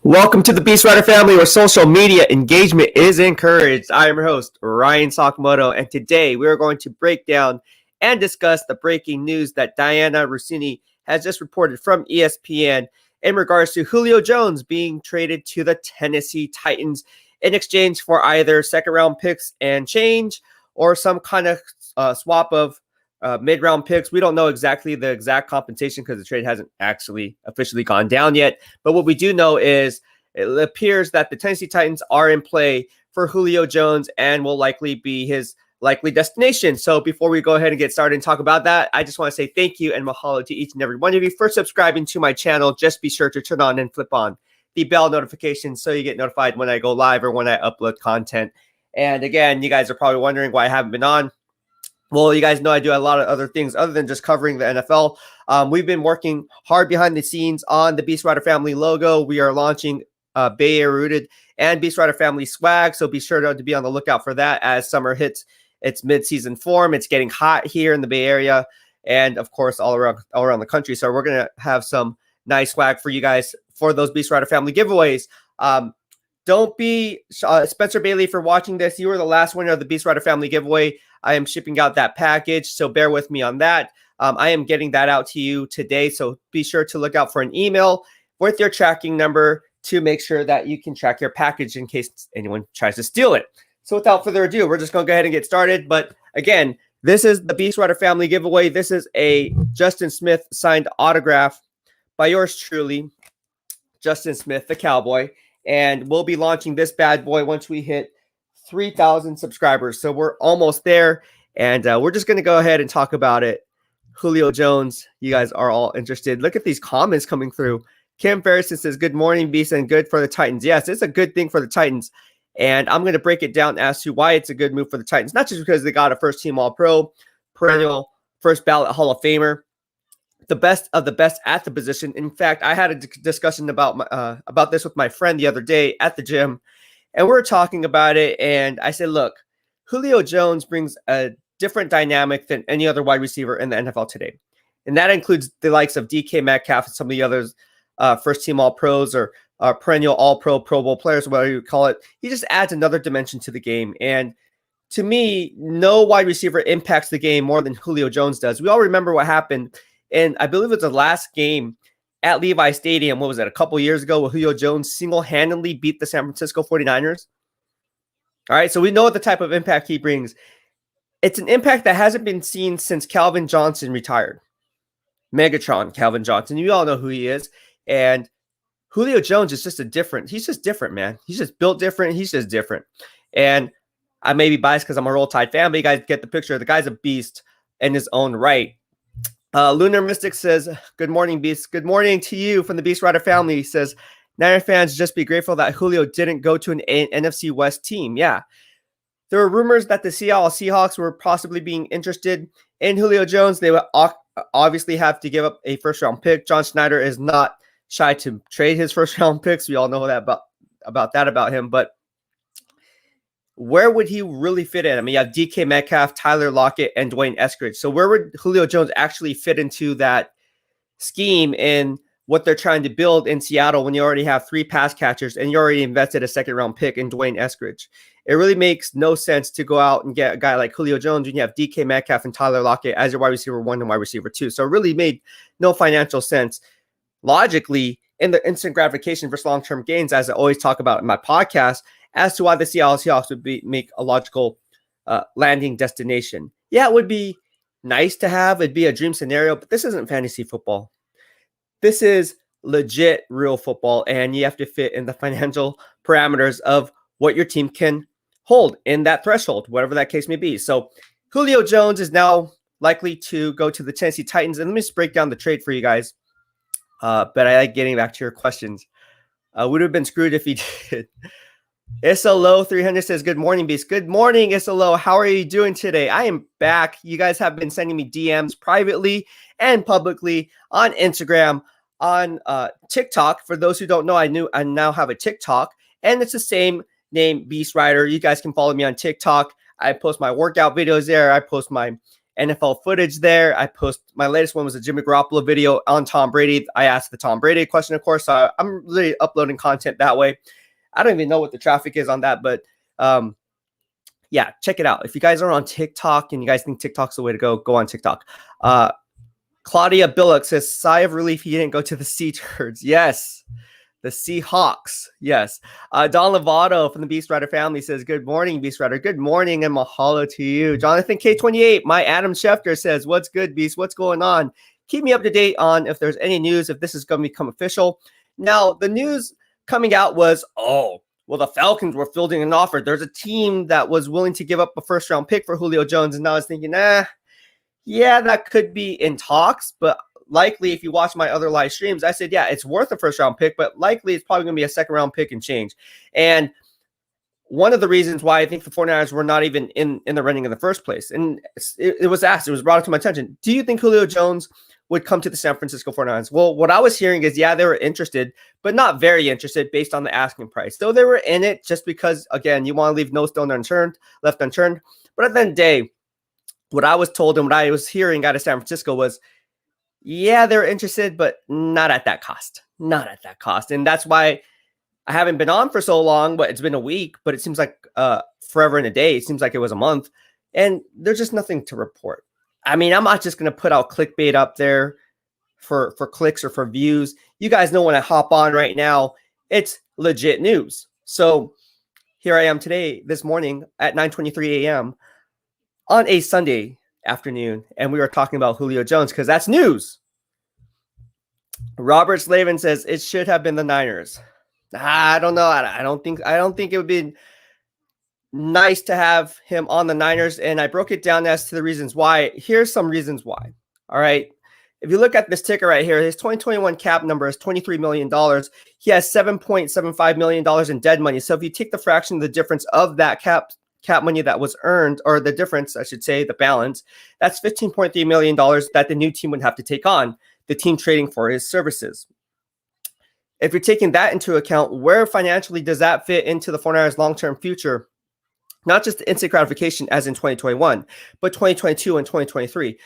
Welcome to the BEASTwriter family, where social media engagement is encouraged. I am your host, Ryan Sakamoto, and today we are going to break down and discuss the breaking news that Diana Rossini has just reported from ESPN in regards to Julio Jones being traded to the Tennessee Titans in exchange for either second-round picks and change or some kind of swap of mid-round picks. We don't know exactly the exact compensation because the trade hasn't actually officially gone down yet. But what we do know is it appears that the Tennessee Titans are in play for Julio Jones and will likely be his likely destination. So before we go ahead and get started and talk about that, I just want to say thank you and mahalo to each and every one of you for subscribing to my channel. Just be sure to turn on and flip on the bell notification so you get notified when I go live or when I upload content. And again, you guys are probably wondering why I haven't been on. Well, you guys know I do a lot of other things other than just covering the NFL. We've been working hard behind the scenes on the BEASTwriter family logo. We are launching Bay Area rooted and BEASTwriter family swag. So be sure to be on the lookout for that as summer hits its mid-season form. It's getting hot here in the Bay Area and, of course, all around the country. So we're going to have some nice swag for you guys for those BEASTwriter family giveaways. Don't be Spencer Bailey for watching this. You were the last winner of the BEASTwriter family giveaway. I am shipping out that package, so bear with me on that. I am getting that out to you today, so be sure to look out for an email with your tracking number to make sure that you can track your package in case anyone tries to steal it. So without further ado, we're just going to go ahead and get started. But again, this is the BEASTwriter family giveaway. This is a Justin Smith signed autograph by yours truly, Justin Smith, the Cowboy. And we'll be launching this bad boy once we hit 3,000 subscribers. So we're almost there. And we're just going to go ahead and talk about it. Julio Jones, you guys are all interested. Look at these comments coming through. Kim Ferrison says, good morning, Beast, and good for the Titans. Yes, it's a good thing for the Titans. And I'm going to break it down as to why it's a good move for the Titans. Not just because they got a first-team All-Pro, perennial first-ballot Hall of Famer, the best of the best at the position. In fact, I had a discussion about this with my friend the other day at the gym, and we were talking about it. And I said, look, Julio Jones brings a different dynamic than any other wide receiver in the NFL today. And that includes the likes of DK Metcalf and some of the others, first-team All-Pros or perennial All-Pro, Pro Bowl players, whatever you call it. He just adds another dimension to the game. And to me, no wide receiver impacts the game more than Julio Jones does. We all remember what happened. And I believe it was the last game at Levi Stadium. What was that, a couple years ago, where Julio Jones single-handedly beat the San Francisco 49ers? All right, so we know what the type of impact he brings. It's an impact that hasn't been seen since Calvin Johnson retired. Megatron, Calvin Johnson. You all know who he is. And Julio Jones is just he's just different, man. He's just built different. He's just different. And I may be biased because I'm a Roll Tide fan, but you guys get the picture. The guy's a beast in his own right. Lunar Mystic says, good morning, Beast. Good morning to you from the BEASTwriter family. He says, Niner fans, just be grateful that Julio didn't go to an NFC West team. Yeah. There were rumors that the Seattle Seahawks were possibly being interested in Julio Jones. They would obviously have to give up a first-round pick. John Schneider is not shy to trade his first-round picks. We all know that about him. But where would he really fit in? I mean, you have DK Metcalf, Tyler Lockett, and Dwayne Eskridge. So where would Julio Jones actually fit into that scheme in what they're trying to build in Seattle when you already have 3 pass catchers and you already invested a second-round pick in Dwayne Eskridge? It really makes no sense to go out and get a guy like Julio Jones when you have DK Metcalf and Tyler Lockett as your wide receiver 1 and wide receiver 2. So it really made no financial sense. Logically, in the instant gratification versus long-term gains, as I always talk about in my podcast, as to why the Seattle Seahawks would make a logical landing destination. Yeah, it would be nice to have. It'd be a dream scenario, but this isn't fantasy football. This is legit real football, and you have to fit in the financial parameters of what your team can hold in that threshold, whatever that case may be. So Julio Jones is now likely to go to the Tennessee Titans. And let me just break down the trade for you guys. But I like getting back to your questions. Would have been screwed if he did. Isalo 300 says, good morning, Beast. Good morning, Isalo. How are you doing today? I am back. You guys have been sending me DMs privately and publicly on Instagram, on TikTok. For those who don't know, I now have a TikTok, and it's the same name, BEASTwriter. You guys can follow me on TikTok. I post my workout videos there. I post my NFL footage there. I post my latest one was a Jimmy Garoppolo video on Tom Brady. I asked the Tom Brady question, of course. So I'm really uploading content that way. I don't even know what the traffic is on that, but yeah, check it out. If you guys are on TikTok and you guys think TikTok's the way to go on TikTok. Claudia Billock says, sigh of relief he didn't go to the Sea Turds. Yes. The Seahawks. Yes. Don Lovato from the BEASTwriter family says, good morning, BEASTwriter. Good morning and mahalo to you. Jonathan K28, my Adam Schefter says, what's good, Beast? What's going on? Keep me up to date on if there's any news, if this is going to become official. Now, the news coming out was, well, the Falcons were fielding an offer. There's a team that was willing to give up a first-round pick for Julio Jones, and I was thinking, yeah, that could be in talks, but likely, if you watch my other live streams, I said, yeah, it's worth a first-round pick, but likely it's probably going to be a second-round pick and change. And one of the reasons why I think the 49ers were not even in the running in the first place, and it was asked, it was brought up to my attention, do you think Julio Jones would come to the San Francisco 49ers? Well, what I was hearing is, yeah, they were interested, but not very interested based on the asking price. So they were in it just because, again, you want to leave no stone left unturned. But at the end of the day, what I was told and what I was hearing out of San Francisco was, yeah, they're interested, but not at that cost. Not at that cost. And that's why I haven't been on for so long, but it's been a week, but it seems like forever and a day. It seems like it was a month. And there's just nothing to report. I mean, I'm not just going to put out clickbait up there for clicks or for views. You guys know when I hop on right now, it's legit news. So here I am today, this morning at 9:23 a.m. on a Sunday afternoon, and we were talking about Julio Jones because that's news. Robert Slavin says it should have been the Niners. I don't know. I don't think it would be nice to have him on the Niners, and I broke it down as to the reasons why. Here's some reasons why. All right. If you look at this ticker right here, his 2021 cap number is $23 million. He has $7.75 million in dead money. So if you take the fraction of the difference of that cap money that was earned, or the difference, I should say, the balance, that's $15.3 million that the new team would have to take on, the team trading for his services. If you're taking that into account, where financially does that fit into the 49ers' long-term future? Not just the instant gratification as in 2021, but 2022 and 2023.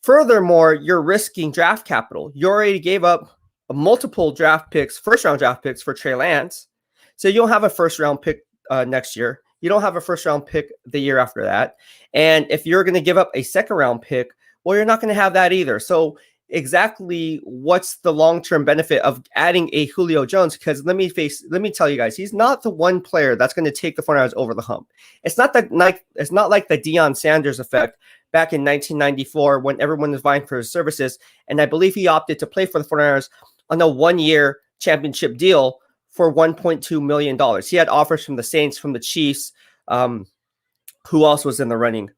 Furthermore, you're risking draft capital. You already gave up multiple draft picks, first-round draft picks for Trey Lance. So you don't have a first-round pick next year. You don't have a first-round pick the year after that. And if you're going to give up a second-round pick, well, you're not going to have that either. So exactly what's the long-term benefit of adding a Julio Jones? Because let me tell you guys, he's not the one player that's going to take the 49ers over the hump. It's not like the Deion Sanders effect back in 1994 when everyone was vying for his services. And I believe he opted to play for the 49ers on a one-year championship deal for $1.2 million. He had offers from the Saints, from the Chiefs. Who else was in the running?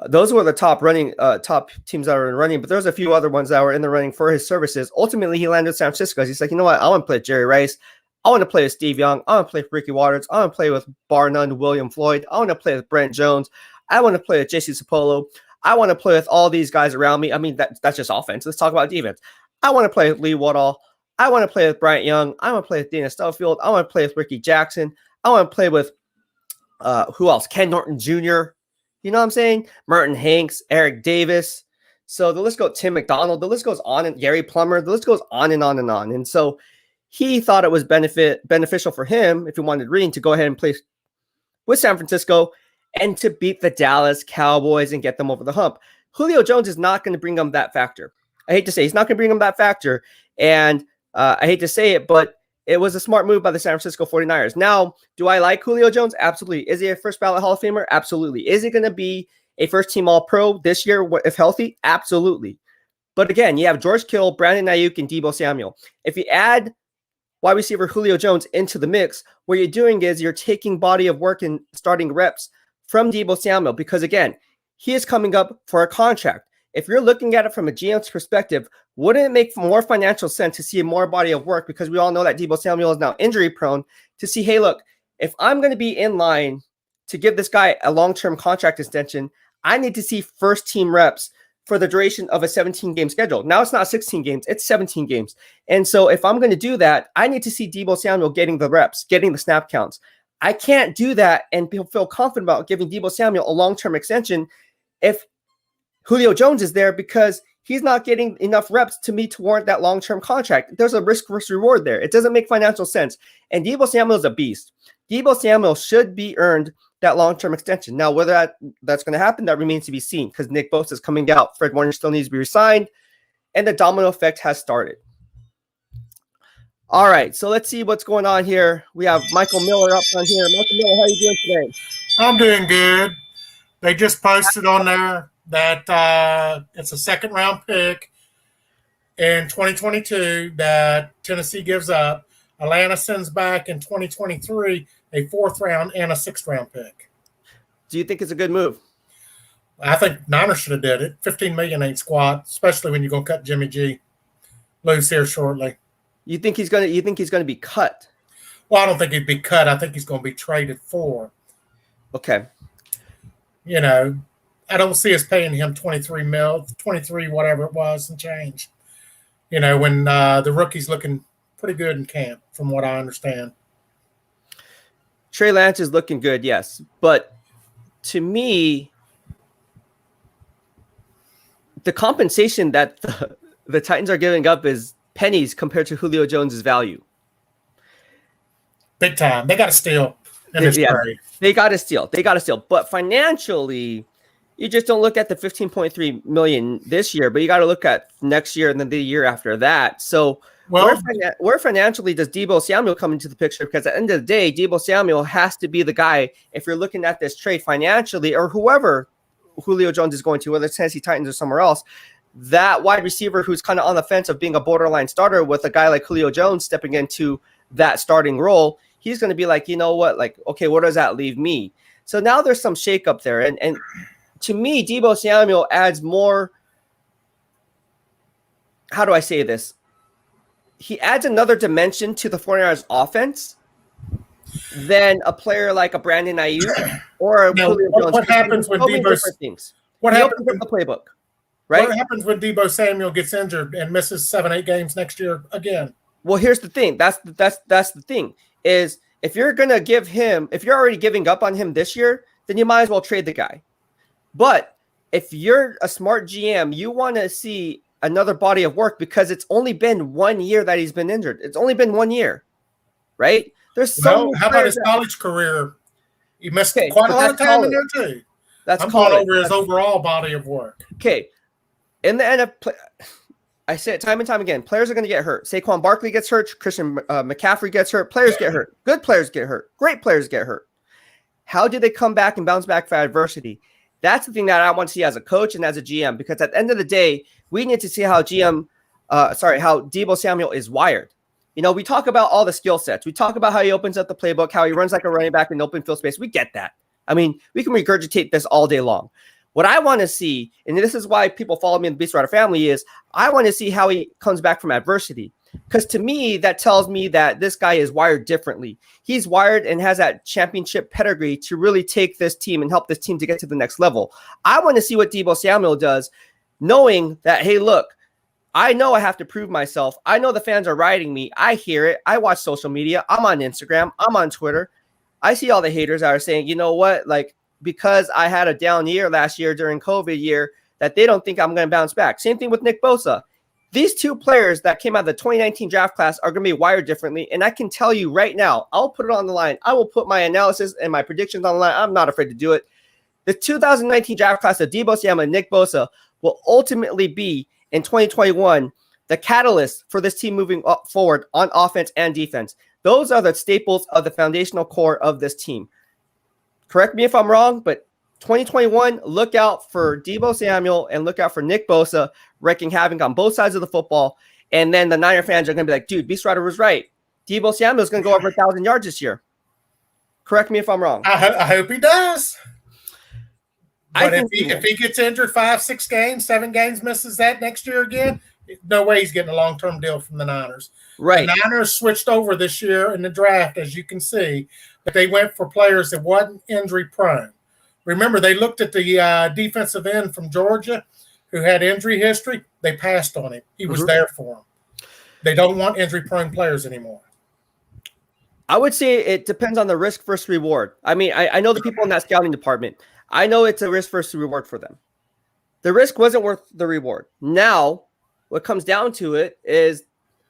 Those were the top teams that were in running, but there's a few other ones that were in the running for his services. Ultimately, he landed in San Francisco. He's like, you know what? I want to play with Jerry Rice. I want to play with Steve Young. I want to play with Ricky Waters. I want to play with, bar none, William Floyd. I want to play with Brent Jones. I want to play with J.C. Sapolo. I want to play with all these guys around me. I mean, that's just offense. Let's talk about defense. I want to play with Lee Woodall. I want to play with Bryant Young. I want to play with Dana Stubblefield. I want to play with Ricky Jackson. I want to play with who else? Ken Norton Jr. You know what I'm saying? Merton Hanks, Eric Davis. So the list goes, Tim McDonald. The list goes on, and Gary Plummer. The list goes on and on and on. And so he thought it was beneficial for him, if he wanted Green, to go ahead and play with San Francisco and to beat the Dallas Cowboys and get them over the hump. Julio Jones is not going to bring them that factor. I hate to say he's not going to bring them that factor. And I hate to say it, but it was a smart move by the San Francisco 49ers. Now, do I like Julio Jones? Absolutely. Is he a first ballot Hall of Famer? Absolutely. Is he going to be a first team All-Pro this year if healthy? Absolutely. But again, you have George Kittle, Brandon Ayuk, and Deebo Samuel. If you add wide receiver Julio Jones into the mix, what you're doing is you're taking body of work and starting reps from Deebo Samuel, because again, he is coming up for a contract. If you're looking at it from a GM's perspective, wouldn't it make more financial sense to see more body of work, because we all know that Deebo Samuel is now injury prone, to see, hey, look, if I'm going to be in line to give this guy a long-term contract extension, I need to see first team reps for the duration of a 17-game schedule. Now it's not 16 games, it's 17 games. And so if I'm going to do that, I need to see Deebo Samuel getting the reps, getting the snap counts. I can't do that and feel confident about giving Deebo Samuel a long-term extension if Julio Jones is there because he's not getting enough reps to warrant that long-term contract. There's a risk versus reward there. It doesn't make financial sense. And Deebo Samuel is a beast. Deebo Samuel should be earned that long-term extension. Now, whether that's going to happen, that remains to be seen because Nick Bosa is coming out. Fred Warner still needs to be resigned, and the domino effect has started. All right, so let's see what's going on here. We have Michael Miller up on here. Michael Miller, how are you doing today? I'm doing good. They just posted on there that it's a second-round pick in 2022 that Tennessee gives up. Atlanta sends back in 2023 a fourth-round and a sixth-round pick. Do you think it's a good move? I think Niners should have did it. $15 million ain't squat, especially when you're going to cut Jimmy G loose here shortly. You think he's going to be cut? Well, I don't think he'd be cut. I think he's going to be traded for. Okay. You know, I don't see us paying him 23 whatever it was and change. You know, when the rookie's looking pretty good in camp, from what I understand. Trey Lance is looking good, yes. But to me, the compensation that the Titans are giving up is pennies compared to Julio Jones' value. Big time. They got to steal. They got to steal. But financially, you just don't look at the $15.3 million this year, but you got to look at next year and then the year after that. So where financially does Deebo Samuel come into the picture? Because at the end of the day, Deebo Samuel has to be the guy, if you're looking at this trade financially, or whoever Julio Jones is going to, whether it's Tennessee Titans or somewhere else, that wide receiver who's kind of on the fence of being a borderline starter with a guy like Julio Jones stepping into that starting role, he's going to be like, you know what, like, okay, where does that leave me? So now there's some shakeup there. And to me, Deebo Samuel adds more, how do I say this? He adds another dimension to the 49ers offense than a player like a Brandon Ayuk or a Julio Jones. What happens when Deebo opens up the playbook? Right? What happens when Deebo Samuel gets injured and misses 7-8 games next year again? Well, here's the thing. That's the thing is if you're going to give him, if you're already giving up on him this year, then you might as well trade the guy. But if you're a smart GM, you want to see another body of work because it's only been 1 year that he's been injured. It's only been 1 year, right? There's so how about his college career? He missed quite a lot of time in there too. I'm going over his overall body of work. Okay. In the NFL, I say it time and time again, players are going to get hurt. Saquon Barkley gets hurt. Christian McCaffrey gets hurt. Players get hurt. Good players get hurt. Great players get hurt. How do they come back and bounce back for adversity? That's the thing that I want to see as a coach and as a GM, because at the end of the day, we need to see how how Deebo Samuel is wired. You know, we talk about all the skill sets. We talk about how he opens up the playbook, how he runs like a running back in open field space. We get that. I mean, we can regurgitate this all day long. What I want to see, and this is why people follow me in the BEASTwriter family, is I want to see how he comes back from adversity. Because to me, that tells me that this guy is wired differently. He's wired and has that championship pedigree to really take this team and help this team to get to the next level. I want to see what Deebo Samuel does, knowing that, hey, look, I know I have to prove myself. I know the fans are riding me. I hear it. I watch social media. I'm on Instagram. I'm on Twitter. I see all the haters that are saying, you know what, like, because I had a down year last year during COVID year, that they don't think I'm going to bounce back. Same thing with Nick Bosa. These two players that came out of the 2019 draft class are going to be wired differently. And I can tell you right now, I'll put it on the line. I will put my analysis and my predictions on the line. I'm not afraid to do it. The 2019 draft class of Deebo Samuel and Nick Bosa will ultimately be, in 2021, the catalyst for this team moving forward on offense and defense. Those are the staples of the foundational core of this team. Correct me if I'm wrong, but 2021, look out for Deebo Samuel and look out for Nick Bosa wreaking havoc on both sides of the football. And then the Niner fans are going to be like, dude, BEASTwriter was right. Deebo Samuel is going to go over 1,000 yards this year. Correct me if I'm wrong. I hope he does. But if he gets injured 5, 6 games, 7 games, misses that next year again, no way he's getting a long-term deal from the Niners. Right. The Niners switched over this year in the draft, as you can see, but they went for players that wasn't injury-prone. Remember, they looked at the defensive end from Georgia who had injury history. They passed on him. He was there for them. They don't want injury-prone players anymore. I would say it depends on the risk versus reward. I mean, I know the people in that scouting department. I know it's a risk versus reward for them. the risk wasn't worth the reward. Now, what comes down to it is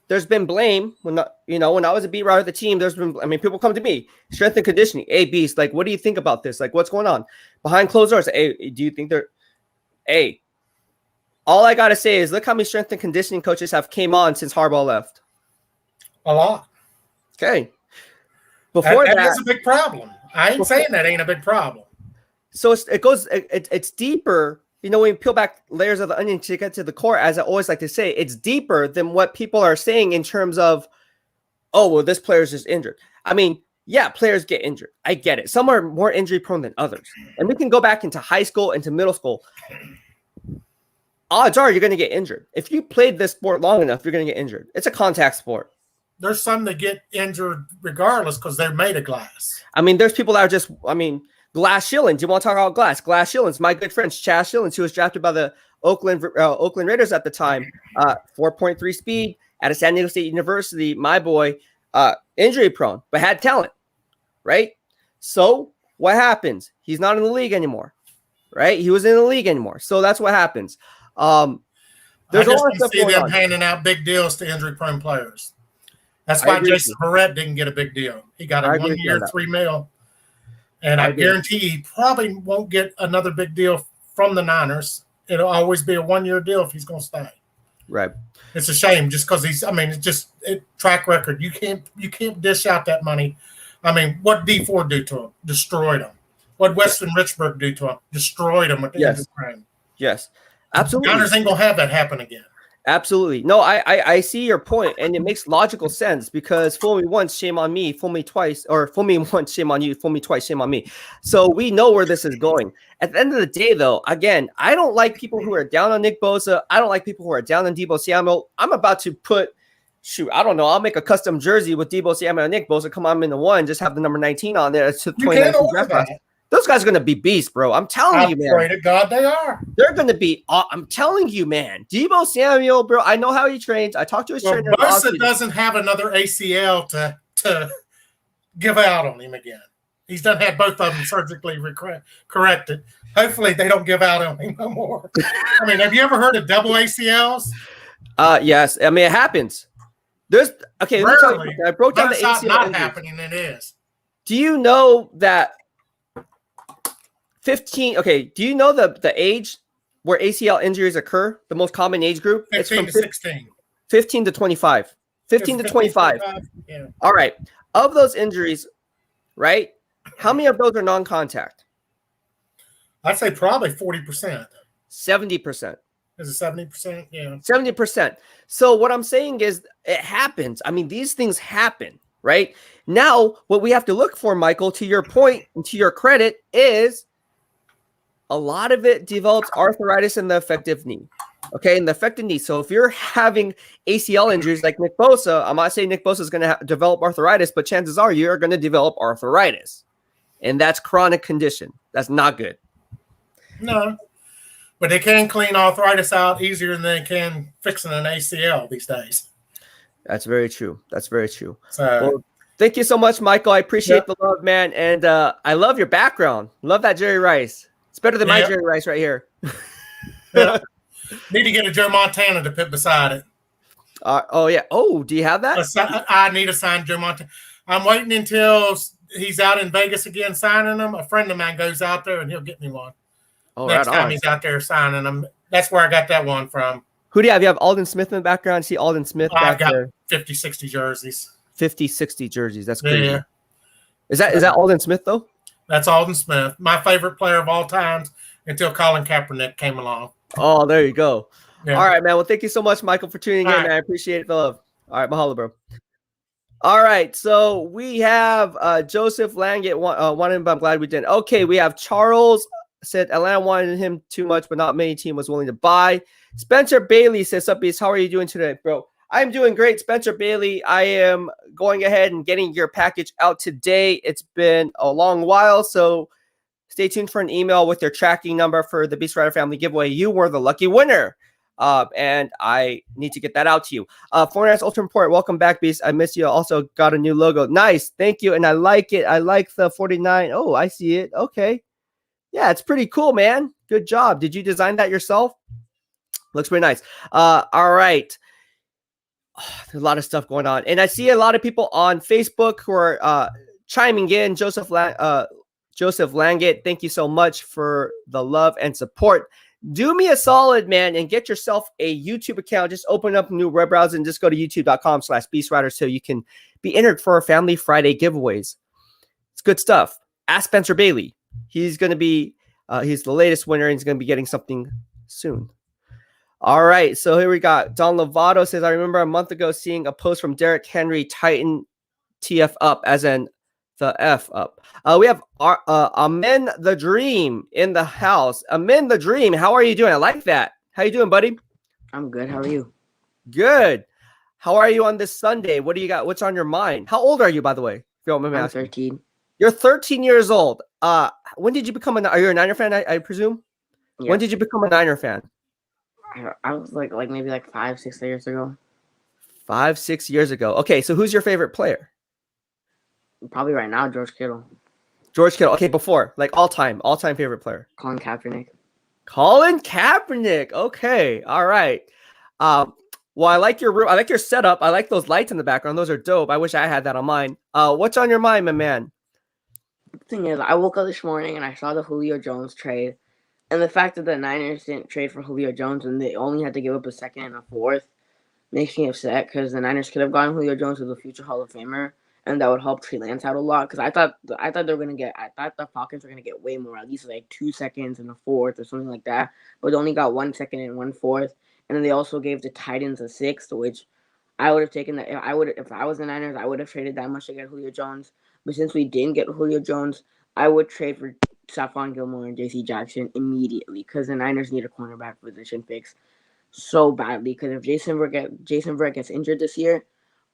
there's been blame when I was a beat writer of the team. People come to me, strength and conditioning. Hey, Beast, like, what do you think about this? Like, what's going on behind closed doors? Hey, do you think they're? Hey, all I gotta say is look how many strength and conditioning coaches have came on since Harbaugh left. A lot. Okay. That is a big problem. I ain't saying that ain't a big problem. So it's deeper. When you peel back layers of the onion to get to the core, as I always like to say, it's deeper than what people are saying in terms of, oh, well, this player's just injured. I mean, yeah, players get injured. I get it. Some are more injury prone than others. And we can go back into high school, into middle school. Odds are you're going to get injured. If you played this sport long enough, you're going to get injured. It's a contact sport. There's some that get injured regardless because they're made of glass. I mean, there's people that are just, Glass Shillings. You want to talk about Glass? Glass Shillings, my good friend, Chaz Shillings, who was drafted by the Oakland Raiders at the time. 4.3 speed at a San Diego State University. My boy, injury prone, but had talent, right? So what happens? He's not in the league anymore, right? He was in the league anymore. So that's what happens. There's a lot of stuff see them handing out big deals to injury prone players. That's why Jason Barrett didn't get a big deal. He got a 1 year, $3 million. And I guarantee he probably won't get another big deal from the Niners. It'll always be a 1 year deal if he's going to stay. Right. It's a shame just because track record. You can't dish out that money. What D Ford do to him? Destroyed him. What Weston Richburg do to him? Destroyed him with the injury frame. Yes. Absolutely. Niners ain't going to have that happen again. Absolutely. No, I see your point, and it makes logical sense because fool me once, shame on me. Fool me twice, or fool me once, shame on you. Fool me twice, shame on me. So we know where this is going. At the end of the day, though, again, I don't like people who are down on Nick Bosa. I don't like people who are down on Deebo Samuel. I'm about to I'll make a custom jersey with Deebo Samuel and Nick Bosa. Come on, I'm in the one. Just have the number 19 on there. It's 2019 draft class. Those guys are going to be beasts, bro. I'm telling you, man. I pray to God they are. They're going to be. I'm telling you, man. Deebo Samuel, bro. I know how he trains. I talked to his trainer. Bosa doesn't have another ACL to give out on him again. He's done had both of them surgically corrected. Hopefully, they don't give out on him no more. Have you ever heard of double ACLs? Yes. it happens. Rarely. I broke down the ACL. Not happening. It is. Do you know that? 15. Okay. Do you know the age where ACL injuries occur? The most common age group? 15 to 16. 15 to 25. 15 to 25. Yeah. All right. Of those injuries, right? How many of those are non-contact? I'd say probably 40%. 70%. Is it 70%? Yeah. 70%. So what I'm saying is it happens. These things happen, right? Now, what we have to look for, Michael, to your point and to your credit, is a lot of it develops arthritis in the effective knee. Okay, in the effective knee. So if you're having ACL injuries like Nick Bosa, I'm not saying Nick Bosa is going to develop arthritis, but chances are you're going to develop arthritis. And that's chronic condition. That's not good. No, but they can clean arthritis out easier than they can fixing an ACL these days. That's very true. That's very true. So, thank you so much, Michael. I appreciate the love, man. And I love your background. Love that Jerry Rice. It's better than my Jerry Rice right here. Need to get a Joe Montana to put beside it. Oh, yeah. Oh, do you have that? I need a signed Joe Montana. I'm waiting until he's out in Vegas again signing them. A friend of mine goes out there and he'll get me one. Oh, next time he's out there signing them. That's where I got that one from. Who do you have? You have Alden Smith in the background? See Alden Smith back there? I've got 50, 60 jerseys. 50, 60 jerseys. That's crazy. Yeah. Is that Alden Smith, though? That's Alden Smith. My favorite player of all times until Colin Kaepernick came along. Oh, there you go. Yeah. All right, man. Well, thank you so much, Michael, for tuning in, man. I appreciate the love. All right, mahalo, bro. All right, so we have Joseph Langet wanted him, but I'm glad we didn't. Okay, we have Charles said Atlanta wanted him too much, but not many team was willing to buy. Spencer Bailey says, "Up, Beast, how are you doing today, bro?" I'm doing great, Spencer Bailey. I am going ahead and getting your package out today. It's been a long while, so stay tuned for an email with your tracking number for the BEASTwriter family giveaway. You were the lucky winner. And I need to get that out to you. Fortnite's Ultra Report, welcome back, Beast. I miss you. Also got a new logo. Nice. Thank you. And I like it. I like the 49. Oh, I see it. Okay. Yeah, it's pretty cool, man. Good job. Did you design that yourself? Looks pretty nice. All right. There's a lot of stuff going on. And I see a lot of people on Facebook who are chiming in. Joseph Langit, thank you so much for the love and support. Do me a solid, man, and get yourself a YouTube account. Just open up a new web browser and just go to youtube.com/BEASTwriter so you can be entered for our Family Friday giveaways. It's good stuff. Ask Spencer Bailey. He's going to be, he's the latest winner, and he's going to be getting something soon. All right, so here we got Don Lovato says, I remember a month ago seeing a post from Derrick Henry, Titan TF up, as in the F up. We have Amen the Dream in the house. Amen the Dream, how are you doing? I like that. How you doing, buddy? I'm good. How are you? Good. How are you on this Sunday? What do you got? What's on your mind? How old are you, by the way? If you don't mind me I'm asking. 13. You're 13 years old. When did you become are you a Niner fan, I presume? Yeah. When did you become a Niner fan? I was like maybe 5-6 years ago. 5-6 years ago. Okay, so who's your favorite player? Probably right now, George Kittle. George Kittle. Okay, before, like all time favorite player. Colin Kaepernick. Colin Kaepernick. Okay, all right. Well, I like your room. I like your setup. I like those lights in the background. Those are dope. I wish I had that on mine. What's on your mind, my man? The thing is, I woke up this morning and I saw the Julio Jones trade. And the fact that the Niners didn't trade for Julio Jones and they only had to give up a second and a fourth makes me upset because the Niners could have gotten Julio Jones as a future Hall of Famer, and that would help Trey Lance out a lot. Because I thought the Falcons were gonna get way more, at least 2 seconds and a fourth or something like that. But they only got 1 second and 1/4, and then they also gave the Titans a sixth, which I would have taken that. If I was the Niners, I would have traded that much to get Julio Jones. But since we didn't get Julio Jones, I would trade for Stephon Gilmore and J.C. Jackson immediately because the Niners need a cornerback position fix so badly. Because if Jason Verrett gets injured this year,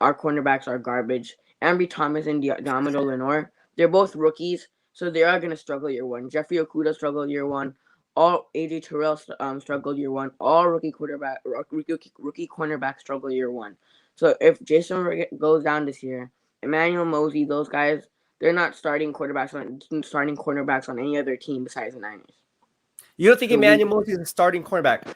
our cornerbacks are garbage. Ambry Thomas and Diamond Lenore, they're both rookies, so they are going to struggle year one. Jeffrey Okudah struggled year one. All AJ Terrell struggled year one. All rookie cornerbacks struggle year one. So if Jason Verrett goes down this year, Emmanuel Mosey, those guys, they're not starting cornerbacks on any other team besides the Niners. You don't think Emmanuel Mosey is a starting cornerback?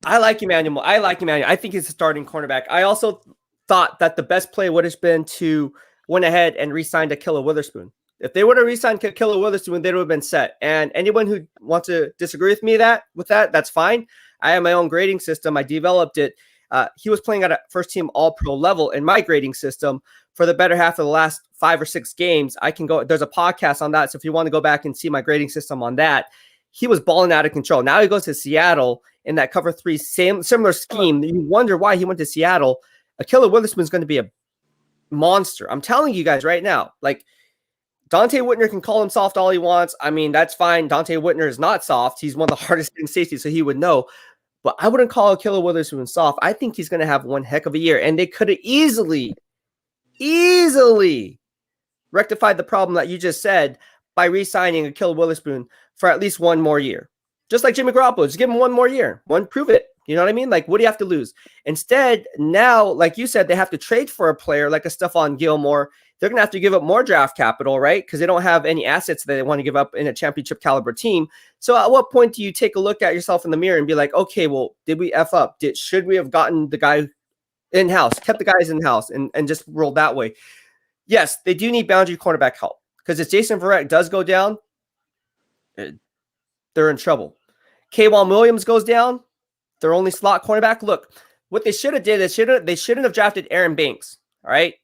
I like Emmanuel. I think he's a starting cornerback. I also thought that the best play would have been to went ahead and re-signed Ahkello Witherspoon. If they would have re-signed Ahkello Witherspoon, they would have been set. And anyone who wants to disagree with me with that, that's fine. I have my own grading system. I developed it. He was playing at a first-team All-Pro level in my grading system for the better half of the last 5 or 6 games. I can go. There's a podcast on that, so if you want to go back and see my grading system on that, he was balling out of control. Now he goes to Seattle in that cover 3 similar scheme. You wonder why he went to Seattle. Ahkello Witherspoon is going to be a monster. I'm telling you guys right now. Like, Dante Whitner can call him soft all he wants. I mean, that's fine. Dante Whitner is not soft. He's one of the hardest hitting safeties, so he would know. But I wouldn't call Ahkello Witherspoon soft. I think he's going to have one heck of a year. And they could have easily rectified the problem that you just said by re-signing Ahkello Witherspoon for at least one more year. Just like Jimmy Garoppolo. Just give him one more year. Prove it. You know what I mean? Like, what do you have to lose? Instead, now, like you said, they have to trade for a player like a Stephon Gilmore. They're going to have to give up more draft capital, right? Because they don't have any assets that they want to give up in a championship caliber team. So at what point do you take a look at yourself in the mirror and be like, okay, well, did we F up? Should we have gotten the guy in-house, kept the guys in-house and just rolled that way? Yes, they do need boundary cornerback help. Because if Jason Verrett does go down, they're in trouble. K'Waun Williams goes down, their only slot cornerback. Look, what they should have did is they shouldn't have drafted Aaron Banks. All right.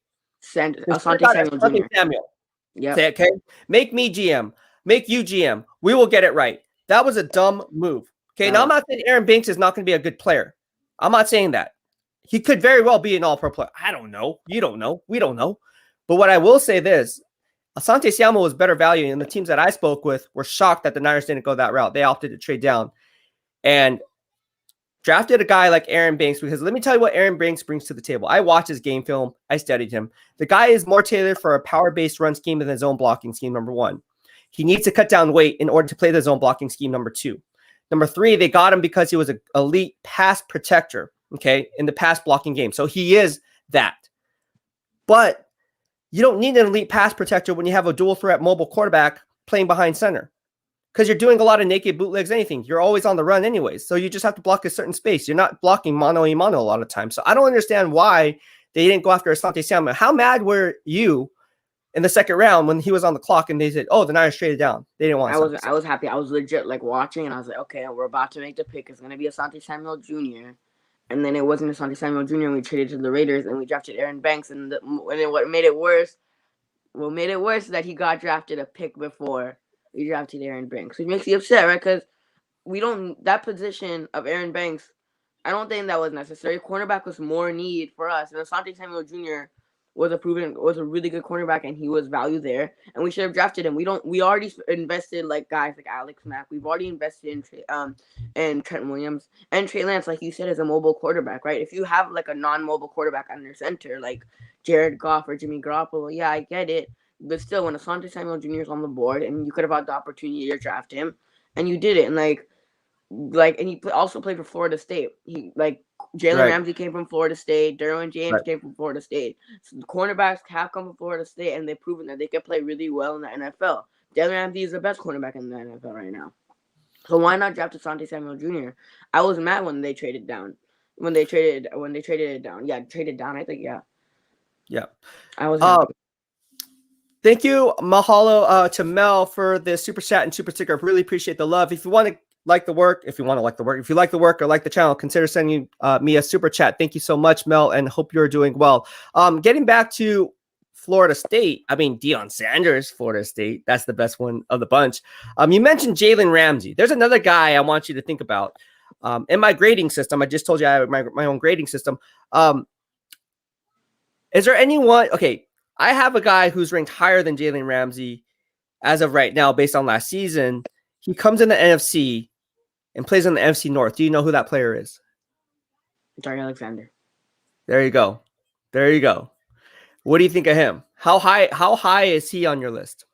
Asante Samuel. Yeah. Okay. Make me GM. Make you GM. We will get it right. That was a dumb move. Okay. Now I'm not saying Aaron Banks is not going to be a good player. I'm not saying that. He could very well be an all-pro player. I don't know. You don't know. We don't know. But what I will say this, Asante Samuel was better value, and the teams that I spoke with were shocked that the Niners didn't go that route. They opted to trade down and drafted a guy like Aaron Banks, because let me tell you what Aaron Banks brings to the table. I watched his game film. I studied him. The guy is more tailored for a power-based run scheme than his own blocking scheme, number one. He needs to cut down weight in order to play the zone blocking scheme, number two. Number three, they got him because he was an elite pass protector, okay, in the pass blocking game. So he is that. But you don't need an elite pass protector when you have a dual threat mobile quarterback playing behind center. because you're doing a lot of naked bootlegs, anything. You're always on the run anyways. So you just have to block a certain space. You're not blocking mano-a-mano a lot of times. So I don't understand why they didn't go after Asante Samuel. How mad were you in the second round when he was on the clock and they said, oh, the Niners traded down? They didn't want I was happy. I was legit like watching and I was like, okay, we're about to make the pick. It's going to be Asante Samuel Jr. And then it wasn't Asante Samuel Jr. and we traded to the Raiders and we drafted Aaron Banks. And then what made it worse is that he got drafted a pick before we drafted Aaron Banks, which makes you upset, right? Because that position of Aaron Banks, I don't think that was necessary. Cornerback was more need for us, and Asante Samuel Jr. was a really good cornerback, and he was value there, and we should have drafted him. We already invested like guys like Alex Mack. We've already invested in Trent Williams and Trey Lance, like you said, is a mobile quarterback, right? If you have like a non-mobile quarterback under center, like Jared Goff or Jimmy Garoppolo, yeah, I get it. But still, when Asante Samuel Jr. is on the board, and you could have had the opportunity to draft him, and you did it, and and he also played for Florida State. Jalen Ramsey came from Florida State. Derwin James came from Florida State. So the cornerbacks have come from Florida State, and they've proven that they can play really well in the NFL. Jalen Ramsey is the best cornerback in the NFL right now. So why not draft Asante Samuel Jr.? I was mad when they traded down. When they traded it down. Yeah, traded down. I think Yeah. I was happy. Thank you, Mahalo, to Mel for the super chat and super sticker. Really appreciate the love. If you like the work or like the channel, consider sending me a super chat. Thank you so much, Mel, and hope you're doing well. Getting back to Florida State, Deion Sanders, Florida State, that's the best one of the bunch. You mentioned Jalen Ramsey. There's another guy I want you to think about. In my grading system, I just told you I have my own grading system. Is there anyone? Okay, I have a guy who's ranked higher than Jalen Ramsey as of right now based on last season. He comes in the NFC and plays in the NFC North. Do you know who that player is? Jaire Alexander. There you go. What do you think of him? How high is he on your list?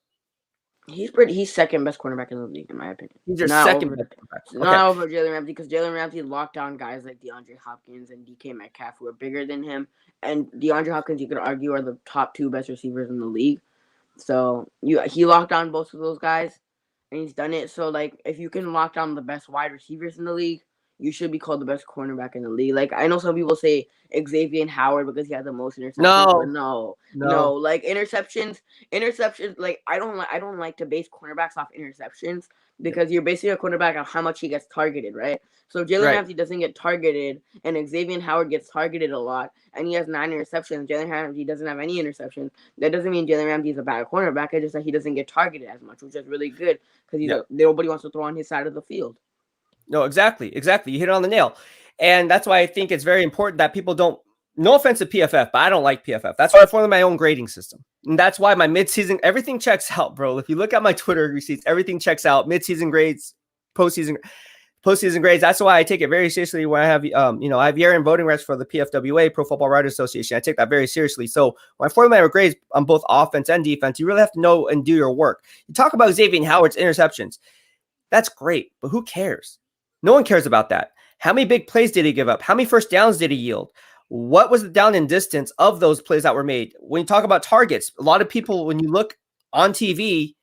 He's second best cornerback in the league, in my opinion. He's your second best cornerback. Not over Jalen Ramsey, because Jalen Ramsey locked down guys like DeAndre Hopkins and DK Metcalf, who are bigger than him. And DeAndre Hopkins, you could argue, are the top two best receivers in the league. So he locked down both of those guys, and he's done it. So, if you can lock down the best wide receivers in the league, you should be called the best cornerback in the league. I know some people say Xavier Howard because he had the most interceptions. No. Interceptions. I don't like to base cornerbacks off interceptions because you're basing a cornerback on how much he gets targeted, right? So if Jalen Ramsey doesn't get targeted and Xavier Howard gets targeted a lot and he has 9 interceptions, Jalen Ramsey doesn't have any interceptions. That doesn't mean Jalen Ramsey is a bad cornerback. It's just that he doesn't get targeted as much, which is really good because nobody wants to throw on his side of the field. No, exactly. You hit it on the nail. And that's why I think it's very important that people don't, no offense to PFF, but I don't like PFF. That's why I formed my own grading system. And that's why my midseason, everything checks out, bro. If you look at my Twitter receipts, everything checks out. Midseason grades, postseason grades. That's why I take it very seriously when I have, I have year-end voting rights for the PFWA, Pro Football Writers Association. I take that very seriously. So when I formulate my grades on both offense and defense, you really have to know and do your work. You talk about Xavier Howard's interceptions. That's great, but who cares? No one cares about that. How many big plays did he give up? How many first downs did he yield? What was the down and distance of those plays that were made? When you talk about targets, a lot of people, when you look on TV,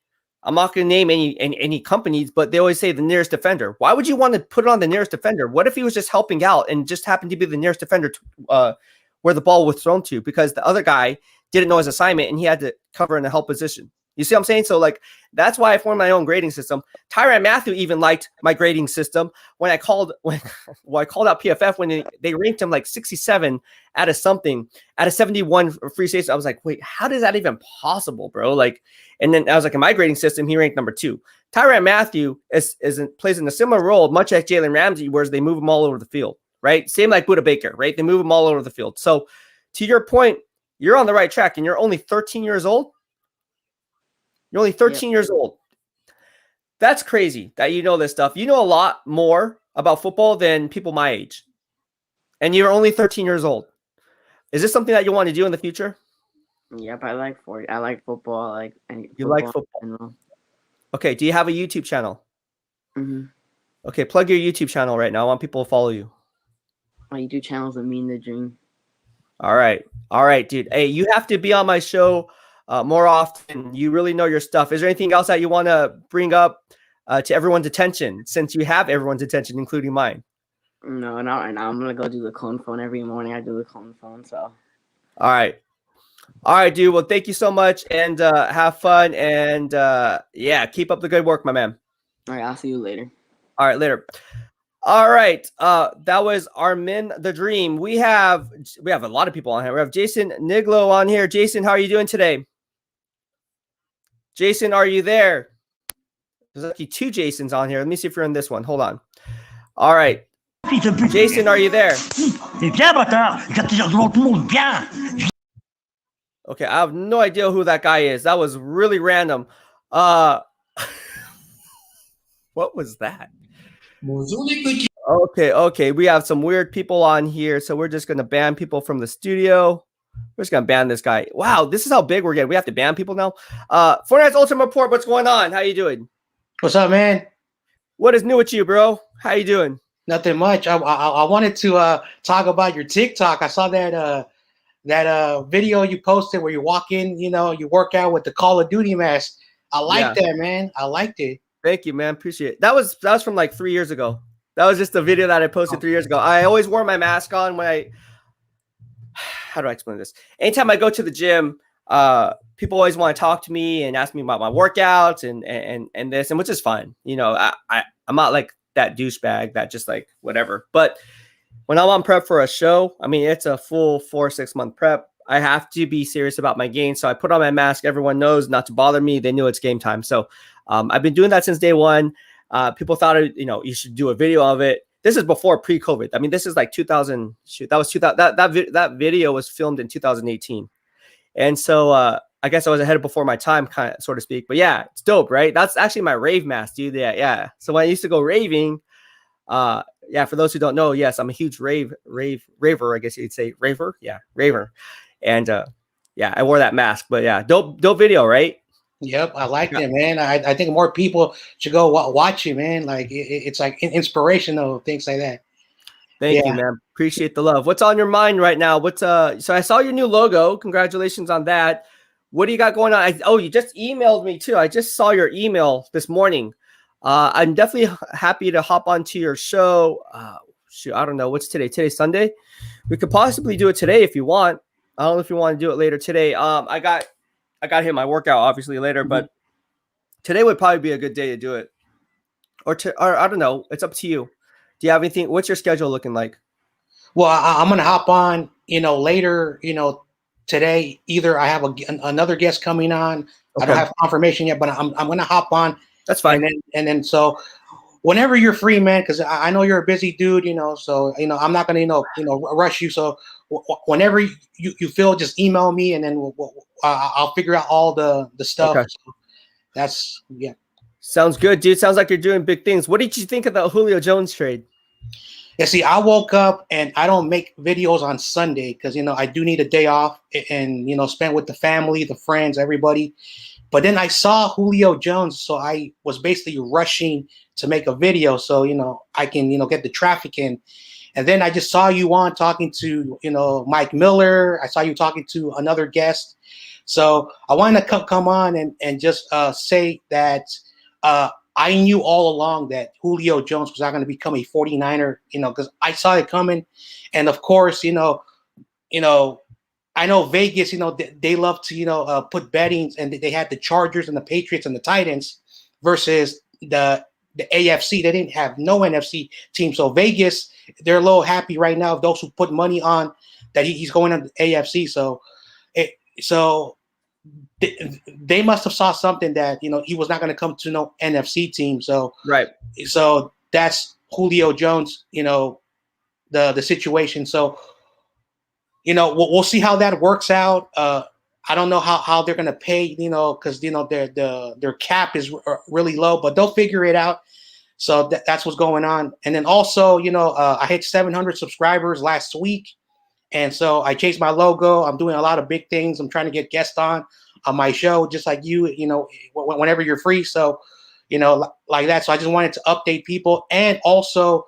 I'm not going to name any companies, but they always say the nearest defender. Why would you want to put it on the nearest defender? What if he was just helping out and just happened to be the nearest defender where the ball was thrown to because the other guy didn't know his assignment and he had to cover in a help position? You see what I'm saying? So that's why I formed my own grading system. Tyrann Mathieu even liked my grading system when I called out PFF when they ranked him 67 out of 71 free safety. I was like, wait, how is that even possible, bro? And then I was like, in my grading system, he ranked number 2. Tyrann Mathieu plays in a similar role, much like Jalen Ramsey, whereas they move him all over the field, right? Same like Budda Baker, right? They move him all over the field. So to your point, you're on the right track and you're only 13 years old. You're only 13 years old. That's crazy that you know this stuff. You know a lot more about football than people my age. And you're only 13 years old. Is this something that you want to do in the future? Yep, I like football. You like football. Okay, do you have a YouTube channel? Mm-hmm. Okay, plug your YouTube channel right now. I want people to follow you. My YouTube channel is a Mean the Dream. All right, dude. Hey, you have to be on my show more often. You really know your stuff. Is there anything else that you want to bring up to everyone's attention, since you have everyone's attention, including mine? No, not right now. I'm gonna go do the clone phone every morning. I do the clone phone, so. All right, dude. Well, thank you so much, and have fun, and yeah, keep up the good work, my man. All right, I'll see you later. All right, later. All right, that was Armin the Dream. We have a lot of people on here. We have Jason Niglo on here. Jason, how are you doing today? Jason, are you there? There's actually 2 Jasons on here. Let me see if you're in this one. Hold on. All right. Jason, are you there? Okay, I have no idea who that guy is. That was really random. What was that? Okay. We have some weird people on here, so we're just gonna ban people from the studio. We're just gonna ban this guy. Wow, this is how big we're getting. We have to ban people now. Fortnite's Ultimate Report. What's going on? How you doing? What's up, man? What is new with you, bro? How you doing? Nothing much. I wanted to talk about your TikTok. I saw that video you posted where you walk in, you work out with the Call of Duty mask. I like that, man. I liked it. Thank you, man. Appreciate it. That was from like 3 years ago. That was just a video that I posted 3 years ago. I always wore my mask on when how do I explain this? Anytime I go to the gym, people always want to talk to me and ask me about my workouts and this, and which is fine. I'm not like that douchebag that just like whatever. But when I'm on prep for a show, I mean, it's a full 4-6 month prep. I have to be serious about my game. So I put on my mask. Everyone knows not to bother me. They knew it's game time. So I've been doing that since day one. People thought, you should do a video of it. This is before pre-COVID. I mean, this is like 2000. Shoot, that was 2000. That video was filmed in 2018. And so I guess I was ahead before my time, kind of, so to speak. But yeah, it's dope, right? That's actually my rave mask, dude. Yeah. So when I used to go raving, yeah, for those who don't know, yes, I'm a huge raver, I guess you'd say raver. Yeah, raver. And yeah, I wore that mask. But yeah, dope video, right? Yep, I like it, man. I think more people should go watch it, man. Like it's like inspirational, things like that. Thank you, man. Appreciate the love. What's on your mind right now? So I saw your new logo. Congratulations on that. What do you got going on? You just emailed me too. I just saw your email this morning. I'm definitely happy to hop onto your show. Shoot, I don't know. What's today? Today's Sunday. We could possibly do it today if you want. I don't know if you want to do it later today. I got hit my workout obviously later, but today would probably be a good day to do it. Or I don't know. It's up to you. Do you have anything? What's your schedule looking like? Well, I'm gonna hop on, later, today. Either I have another guest coming on. Okay. I don't have confirmation yet, but I'm gonna hop on. That's fine. And then so whenever you're free, man, because I know you're a busy dude, so I'm not gonna rush you. So whenever you feel, just email me, and then I'll figure out all the stuff. Okay. So that's Sounds good, dude. Sounds like you're doing big things. What did you think of the Julio Jones trade? Yeah, see, I woke up and I don't make videos on Sunday because I do need a day off and spend with the family, the friends, everybody. But then I saw Julio Jones, so I was basically rushing to make a video so I can get the traffic in. And then I just saw you on talking to Mike Miller. I saw you talking to another guest. So I wanted to come on and just say that I knew all along that Julio Jones was not going to become a 49er, because I saw it coming. And of course, I know Vegas, they love to, put bettings, and they had the Chargers and the Patriots and the Titans versus the AFC. They didn't have no NFC team. So Vegas, they're a little happy right now of those who put money on that he's going on the AFC. So they must have saw something that he was not going to come to no NFC team. So right. So that's Julio Jones. The situation. So we'll see how that works out. I don't know how they're going to pay. Because their cap is really low, but they'll figure it out. So that's what's going on. And then also I hit 700 subscribers last week. And so I changed my logo. I'm doing a lot of big things. I'm trying to get guests on my show, just like you, whenever you're free. So, like that. So I just wanted to update people. And also,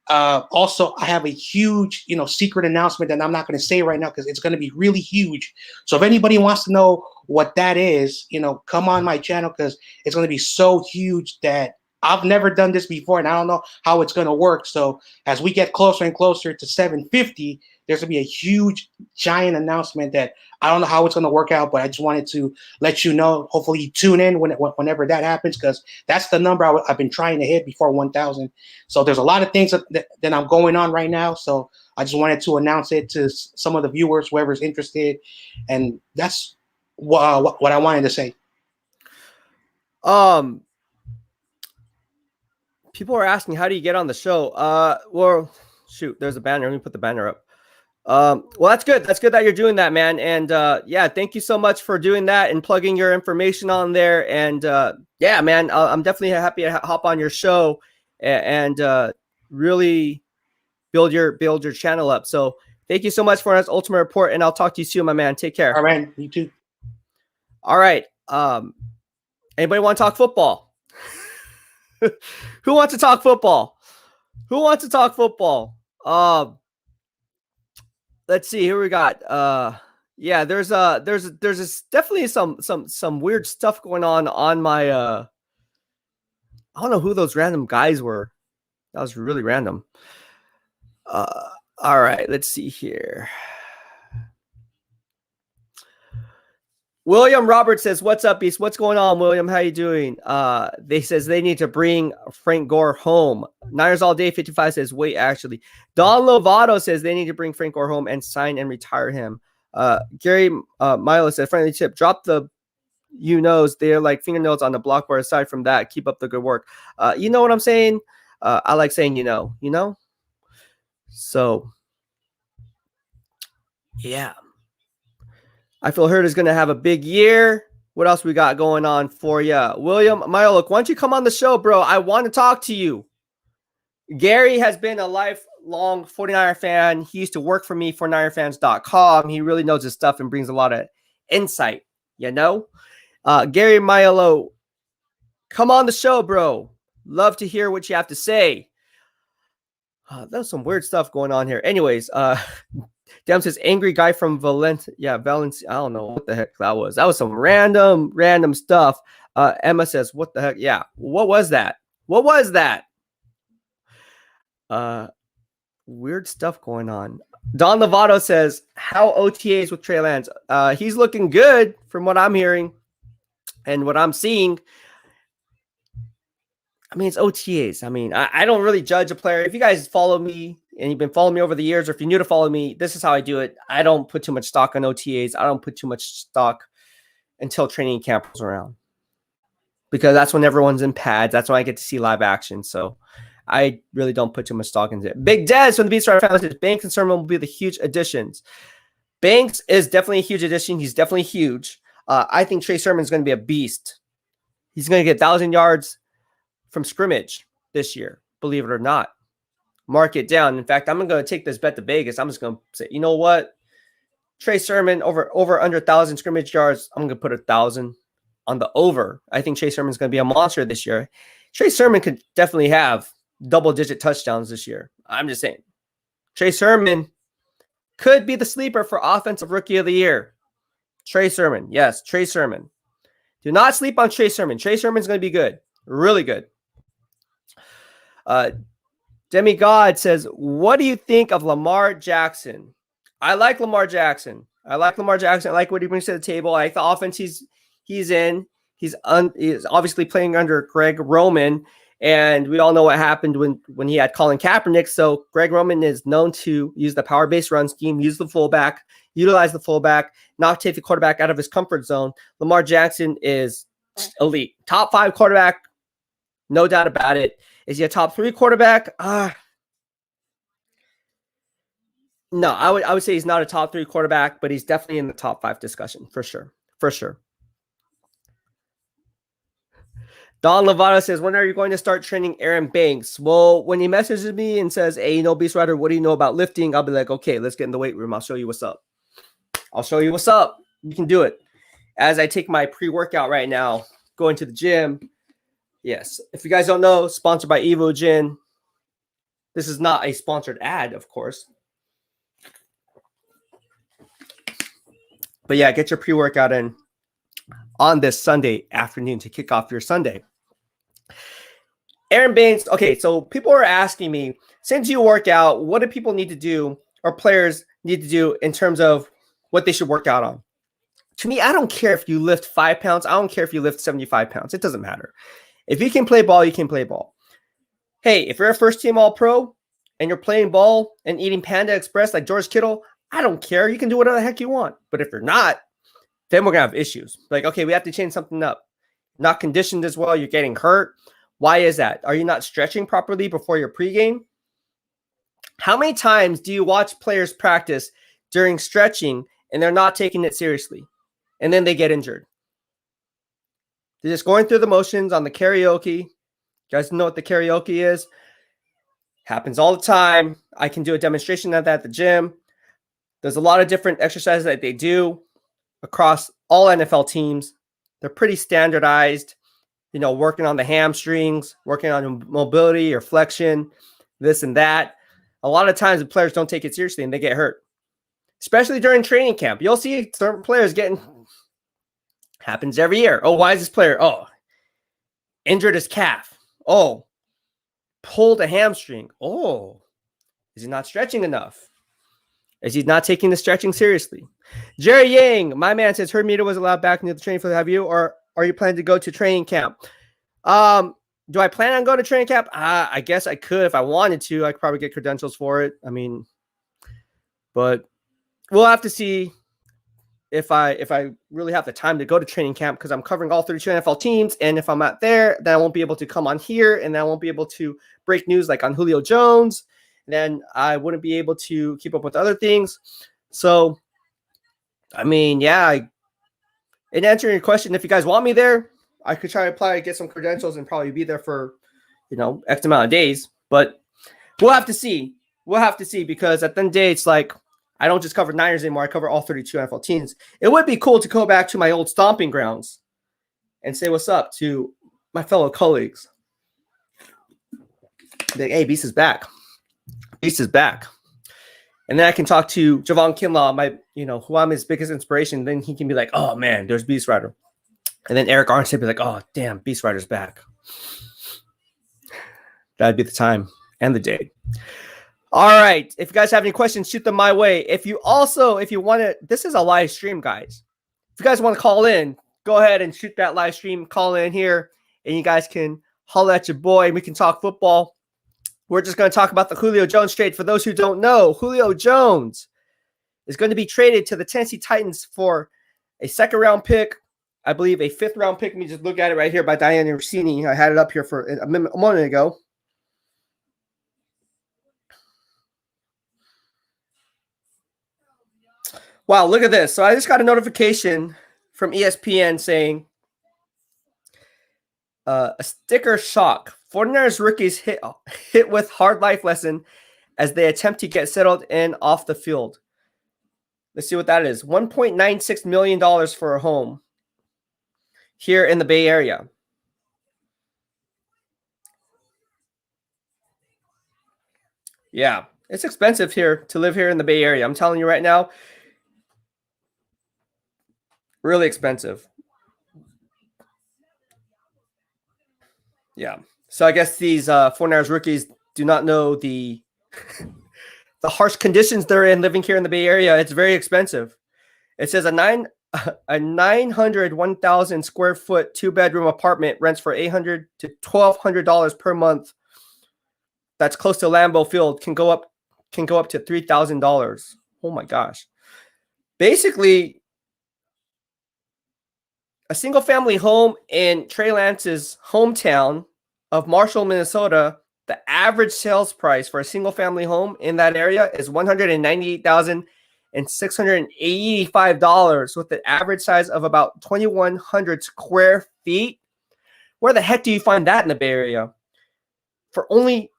Also, I have a huge, secret announcement that I'm not going to say right now because it's going to be really huge. So if anybody wants to know what that is, come on my channel because it's going to be so huge that I've never done this before and I don't know how it's going to work. So as we get closer and closer to 750, there's going to be a huge, giant announcement that I don't know how it's going to work out, but I just wanted to let you know. Hopefully you tune in whenever that happens because that's the number I've been trying to hit before 1,000. So there's a lot of things that I'm going on right now. So I just wanted to announce it to some of the viewers, whoever's interested. And that's what I wanted to say. People are asking, how do you get on the show? Well, shoot, there's a banner. Let me put the banner up. Well, that's good. That's good that you're doing that, man. And yeah, thank you so much for doing that and plugging your information on there. And yeah, man, I'm definitely happy to hop on your show and really build your channel up. So thank you so much for this Ultimate Report, and I'll talk to you soon, my man. Take care. All right, you too. All right. Anybody want to talk football? Who wants to talk football? Who wants to talk football? Let's see. Here we got. Yeah, there's definitely some weird stuff going on my. I don't know who those random guys were. That was really random. All right, let's see here. William Roberts says, "What's up, Beast? What's going on, William? How you doing?" They says they need to bring Frank Gore home. Niners All Day 55 says, "Wait, actually." Don Lovato says they need to bring Frank Gore home and sign and retire him. Gary Milo said, "Friendly tip: drop the they're like fingernails on the blockboard. Aside from that, keep up the good work." You know what I'm saying? I like saying So yeah. I feel Hurt is going to have a big year. What else we got going on for you? William Myoluk, why don't you come on the show, bro? I want to talk to you. Gary has been a lifelong 49er fan. He used to work for me for NinerFans.com. He really knows his stuff and brings a lot of insight, Gary Myolo, come on the show, bro. Love to hear what you have to say. There's some weird stuff going on here. Anyways, Dem says angry guy from Valencia. Yeah, Valencia. I don't know what the heck that was. That was some random stuff. Emma says, what the heck? Yeah. What was that? Weird stuff going on. Don Lovato says, how OTAs with Trey Lance? He's looking good from what I'm hearing and what I'm seeing. I mean, it's OTAs. I mean, I don't really judge a player. If you guys follow me and you've been following me over the years, or if you're new to follow me, this is how I do it. I don't put too much stock on OTAs. I don't put too much stock until training camp rolls around, because that's when everyone's in pads. That's when I get to see live action. So I really don't put too much stock into it. Big Des from the BEASTwriter family says Banks and Sermon will be the huge additions. Banks is definitely a huge addition. He's definitely huge. I think Trey Sermon is going to be a beast. He's going to get 1,000 yards from scrimmage this year, believe it or not. Mark it down. In fact, I'm going to take this bet to Vegas. I'm just going to say, you know what? Trey Sermon over under 1,000 scrimmage yards. I'm going to put 1,000 on the over. I think Trey Sermon's going to be a monster this year. Trey Sermon could definitely have double-digit touchdowns this year. I'm just saying. Trey Sermon could be the sleeper for Offensive Rookie of the Year. Trey Sermon. Yes, Trey Sermon. Do not sleep on Trey Sermon. Trey Sermon's going to be good. Really good. Demigod says, what do you think of Lamar Jackson? I like Lamar Jackson. I like what he brings to the table. I like the offense he's in. He's obviously playing under Greg Roman, and we all know what happened when he had Colin Kaepernick. So Greg Roman is known to use the power-based run scheme, utilize the fullback, not take the quarterback out of his comfort zone. Lamar Jackson is elite. Top 5 quarterback, no doubt about it. Is he a top 3 quarterback? No, I would say he's not a top 3 quarterback, but he's definitely in the top 5 discussion for sure. Don Lovato says, when are you going to start training Aaron Banks? Well, when he messages me and says, hey, BEASTwriter, what do you know about lifting? I'll be like, okay, let's get in the weight room. I'll show you what's up. You can do it. As I take my pre-workout right now, going to the gym. Yes. If you guys don't know, sponsored by Evo Gin. This is not a sponsored ad, of course. But yeah, get your pre-workout in on this Sunday afternoon to kick off your Sunday. Aaron Baines. Okay, so people are asking me, since you work out, what do people need to do or players need to do in terms of what they should work out on? To me, I don't care if you lift 5 pounds. I don't care if you lift 75 pounds. It doesn't matter. If you can play ball, you can play ball. Hey, if you're a first-team All-Pro and you're playing ball and eating Panda Express like George Kittle, I don't care. You can do whatever the heck you want. But if you're not, then we're going to have issues. Like, okay, we have to change something up. Not conditioned as well. You're getting hurt. Why is that? Are you not stretching properly before your pregame? How many times do you watch players practice during stretching and they're not taking it seriously? And then they get injured. They're just going through the motions on the karaoke. You guys know what the karaoke is? Happens all the time. I can do a demonstration of that at the gym. There's a lot of different exercises that they do across all NFL teams. They're pretty standardized, working on the hamstrings, working on mobility or flexion, this and that. A lot of times the players don't take it seriously and they get hurt, especially during training camp. You'll see certain players happens every year. Oh, why is this player? Oh, injured his calf. Oh, pulled a hamstring. Oh, is he not stretching enough? Is he not taking the stretching seriously? Jerry Yang, my man, says Herd Meter was allowed back into the training field. Have you, or are you planning to go to training camp? Do I plan on going to training camp? I guess I could if I wanted to. I could probably get credentials for it. But we'll have to see if I really have the time to go to training camp, because I'm covering all 32 NFL teams. And if I'm not there, then I won't be able to come on here, and I won't be able to break news like on Julio Jones. Then I wouldn't be able to keep up with other things. So, yeah. In answering your question, if you guys want me there, I could try to apply to get some credentials and probably be there for, X amount of days. But we'll have to see. We'll have to see, because at the end of the day, it's like I don't just cover Niners anymore. I cover all 32 NFL teams. It would be cool to go back to my old stomping grounds and say what's up to my fellow colleagues. Like, hey, Beast is back. Beast is back. And then I can talk to Javon Kinlaw, who I'm his biggest inspiration. Then he can be like, oh, man, there's BEASTwriter. And then Eric Arnstead be like, oh, damn, BEASTwriter's back. That'd be the time and the date. All right. If you guys have any questions, shoot them my way. If you want to, this is a live stream, guys. If you guys want to call in, go ahead and shoot that live stream. Call in here, and you guys can holler at your boy, and we can talk football. We're just going to talk about the Julio Jones trade. For those who don't know, Julio Jones is going to be traded to the Tennessee Titans for a second-round pick, I believe a fifth-round pick. Let me just look at it right here by Diana Rossini. I had it up here for a moment ago. Wow, look at this. So I just got a notification from ESPN saying a sticker shock. 49ers rookies hit with hard life lesson as they attempt to get settled in off the field. Let's see what that is. $1.96 million for a home here in the Bay Area. Yeah, it's expensive here to live here in the Bay Area. I'm telling you right now, really expensive. Yeah. So I guess these 49ers rookies do not know the harsh conditions they're in living here in the Bay Area. It's very expensive. It says a 901,000 square foot 2-bedroom apartment rents for $800 to $1,200 per month. That's close to Lambeau Field. Can go up to $3,000. Oh my gosh. Basically, a single family home in Trey Lance's hometown of Marshall, Minnesota, the average sales price for a single family home in that area is $198,685 with an average size of about 2,100 square feet. Where the heck do you find that in the Bay Area? For only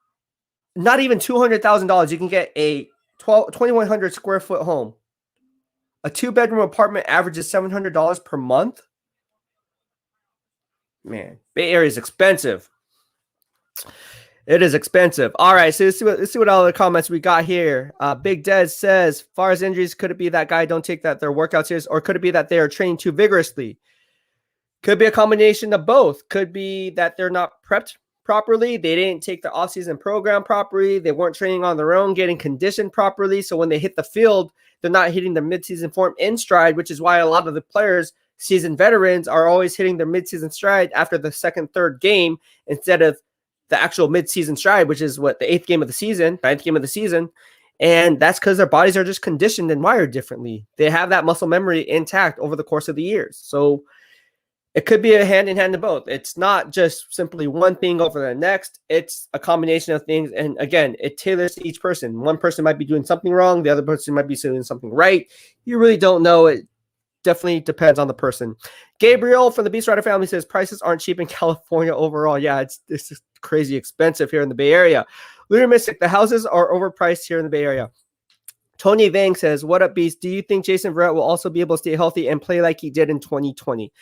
not even $200,000, you can get a 2,100 square foot home. A 2-bedroom apartment averages $700 per month. Man, Bay Area is expensive. It is expensive. All right, so let's see what all the comments we got here. Big Des says, far as injuries, could it be that guy don't take their workouts serious, or could it be that they are training too vigorously? Could be a combination of both. Could be that they're not prepped properly. They didn't take the offseason program properly. They weren't training on their own, getting conditioned properly. So when they hit the field, they're not hitting their midseason form in stride, which is why a lot of the players, seasoned veterans, are always hitting their midseason stride after the second, third game instead of the actual midseason stride, which is what the 8th game of the season, 9th game of the season. And that's because their bodies are just conditioned and wired differently. They have that muscle memory intact over the course of the years. So it could be a hand in hand in both. It's not just simply one thing over the next. It's a combination of things. And again, it tailors to each person. One person might be doing something wrong. The other person might be doing something right. You really don't know. It definitely depends on the person. Gabriel from the BEASTwriter family says prices aren't cheap in California overall. Yeah, it's just crazy expensive here in the Bay Area. Lunar Mystic, the houses are overpriced here in the Bay Area. Tony Vang says, what up, Beast? Do you think Jason Verrett will also be able to stay healthy and play like he did in 2020?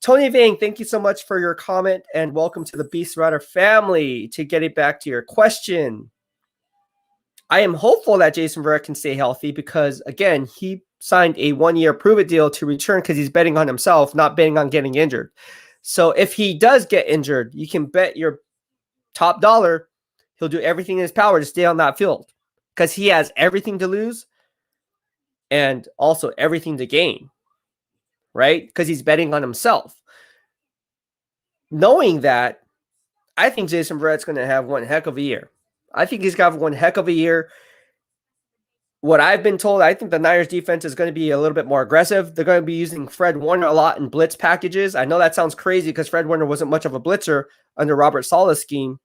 Tony Vang, thank you so much for your comment and welcome to the BEASTwriter family. To get it back to your question, I am hopeful that Jason Verrett can stay healthy because, again, he signed a 1-year prove-it deal to return because he's betting on himself, not betting on getting injured. So if he does get injured, you can bet your top dollar he'll do everything in his power to stay on that field because he has everything to lose and also everything to gain, right? Because he's betting on himself. Knowing that, I think Jason Verrett's going to have one heck of a year. I think he's got one heck of a year. What I've been told, I think the Niners defense is going to be a little bit more aggressive. They're going to be using Fred Warner a lot in blitz packages. I know that sounds crazy because Fred Warner wasn't much of a blitzer under Robert Saleh's scheme,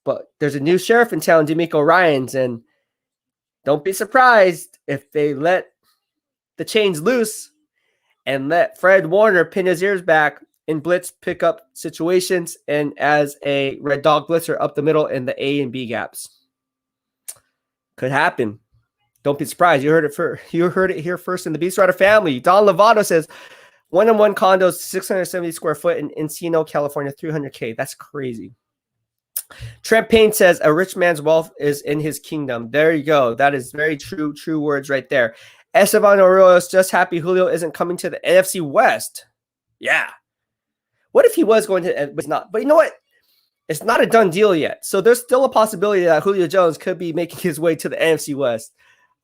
but there's a new sheriff in town, D'Amico Ryans, and don't be surprised if they let the chains loose and let Fred Warner pin his ears back in blitz pickup situations and as a red dog blitzer up the middle in the A and B gaps. Could happen. Don't be surprised. You heard it here first in the BEASTwriter family. Don Lovato says, one-on-one condos, 670 square foot in Encino, California, $300K. That's crazy. Trent Payne says, a rich man's wealth is in his kingdom. There you go. That is very true words right there. Esteban Arroyos, just happy Julio isn't coming to the NFC West. Yeah. What if he was going to, but not? But you know what? It's not a done deal yet. So there's still a possibility that Julio Jones could be making his way to the NFC West.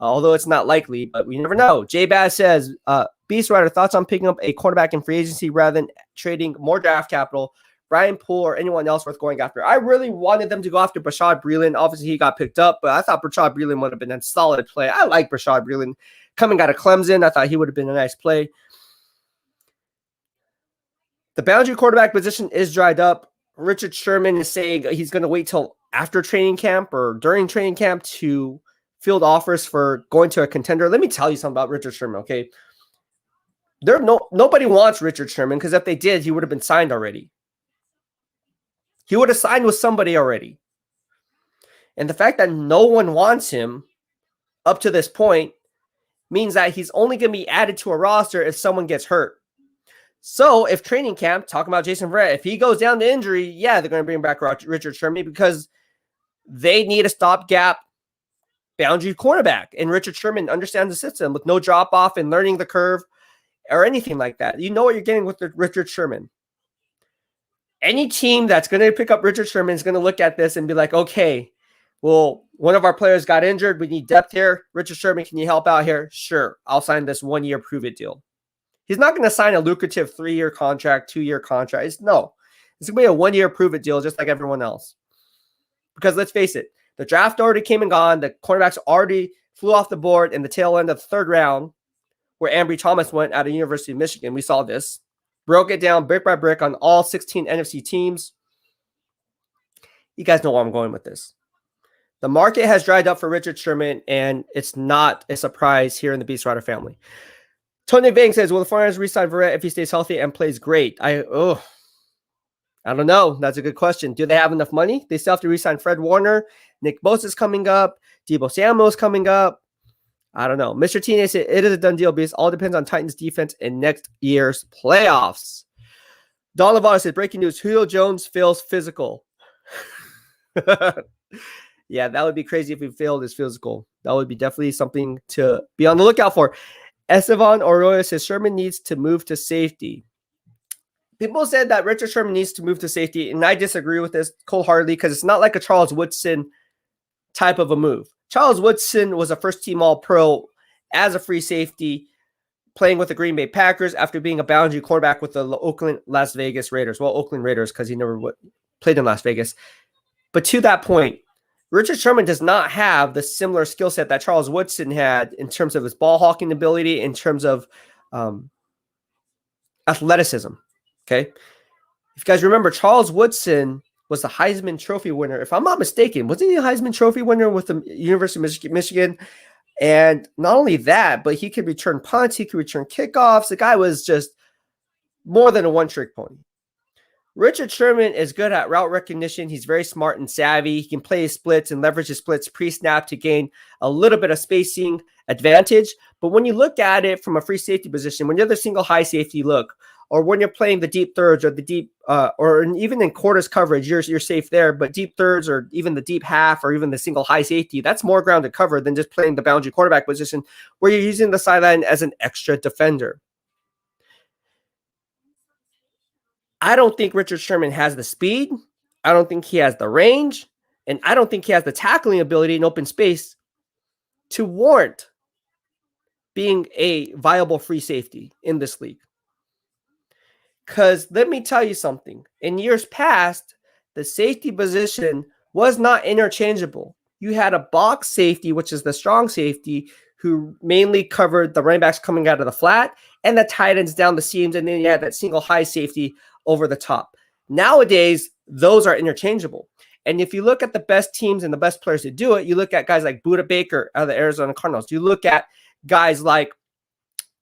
Although it's not likely, but we never know. J Bass says, BEASTwriter, thoughts on picking up a cornerback in free agency rather than trading more draft capital, Brian Poole or anyone else worth going after? I really wanted them to go after Bashaud Breeland. Obviously, he got picked up, but I thought Bashaud Breeland would have been a solid play. I like Bashaud Breeland. Coming out of Clemson, I thought he would have been a nice play. The boundary quarterback position is dried up. Richard Sherman is saying he's going to wait till after training camp or during training camp to field offers for going to a contender. Let me tell you something about Richard Sherman, okay? Nobody wants Richard Sherman because if they did, he would have been signed already. He would have signed with somebody already. And the fact that no one wants him up to this point means that he's only going to be added to a roster if someone gets hurt. So if training camp, talking about Jason Verrett, if he goes down to injury, yeah, they're going to bring back Richard Sherman because they need a stopgap boundary cornerback. And Richard Sherman understands the system with no drop-off and learning the curve or anything like that. You know what you're getting with Richard Sherman. Any team that's going to pick up Richard Sherman is going to look at this and be like, okay, well, one of our players got injured. We need depth here. Richard Sherman, can you help out here? Sure, I'll sign this 1-year prove-it deal. He's not going to sign a lucrative 3-year contract, 2-year contract. It's going to be a 1-year prove-it deal just like everyone else. Because let's face it, the draft already came and gone. The cornerbacks already flew off the board in the tail end of the 3rd round where Ambry Thomas went out of University of Michigan. We saw this. Broke it down brick by brick on all 16 NFC teams. You guys know where I'm going with this. The market has dried up for Richard Sherman, and it's not a surprise here in the BEASTwriter family. Tony Vang says, will the 49ers re-sign Verrett if he stays healthy and plays great? I don't know. That's a good question. Do they have enough money? They still have to re-sign Fred Warner. Nick Bosa's coming up. Debo Samuel's coming up. I don't know. Mr. Teenage said, it is a done deal because all depends on Titans defense in next year's playoffs. Don Lovato said, breaking news, Julio Jones feels physical. Yeah, that would be crazy if he failed his physical. That would be definitely something to be on the lookout for. Estevan Arroyo says Sherman needs to move to safety. People said that Richard Sherman needs to move to safety, and I disagree with this wholeheartedly because it's not like a Charles Woodson type of a move. Charles Woodson was a first-team All-Pro as a free safety, playing with the Green Bay Packers after being a boundary quarterback with the Oakland Las Vegas Raiders. Well, Oakland Raiders because he never played in Las Vegas. But to that point, Richard Sherman does not have the similar skill set that Charles Woodson had in terms of his ball hawking ability, in terms of athleticism. Okay. If you guys remember, Charles Woodson was the Heisman Trophy winner. If I'm not mistaken, wasn't he a Heisman Trophy winner with the University of Michigan? And not only that, but he could return punts, he could return kickoffs. The guy was just more than a one-trick pony. Richard Sherman is good at route recognition. He's very smart and savvy. He can play his splits and leverage his splits pre-snap to gain a little bit of spacing advantage. But when you look at it from a free safety position, when you're the single high safety look, or when you're playing the deep thirds or the deep, or even in quarters coverage, you're safe there. But deep thirds or even the deep half or even the single high safety, that's more ground to cover than just playing the boundary quarterback position where you're using the sideline as an extra defender. I don't think Richard Sherman has the speed. I don't think he has the range. And I don't think he has the tackling ability in open space to warrant being a viable free safety in this league. Because let me tell you something. In years past, the safety position was not interchangeable. You had a box safety, which is the strong safety, who mainly covered the running backs coming out of the flat and the tight ends down the seams. And then you had that single high safety over the top. Nowadays, those are interchangeable. And if you look at the best teams and the best players to do it, you look at guys like Budda Baker out of the Arizona Cardinals. You look at guys like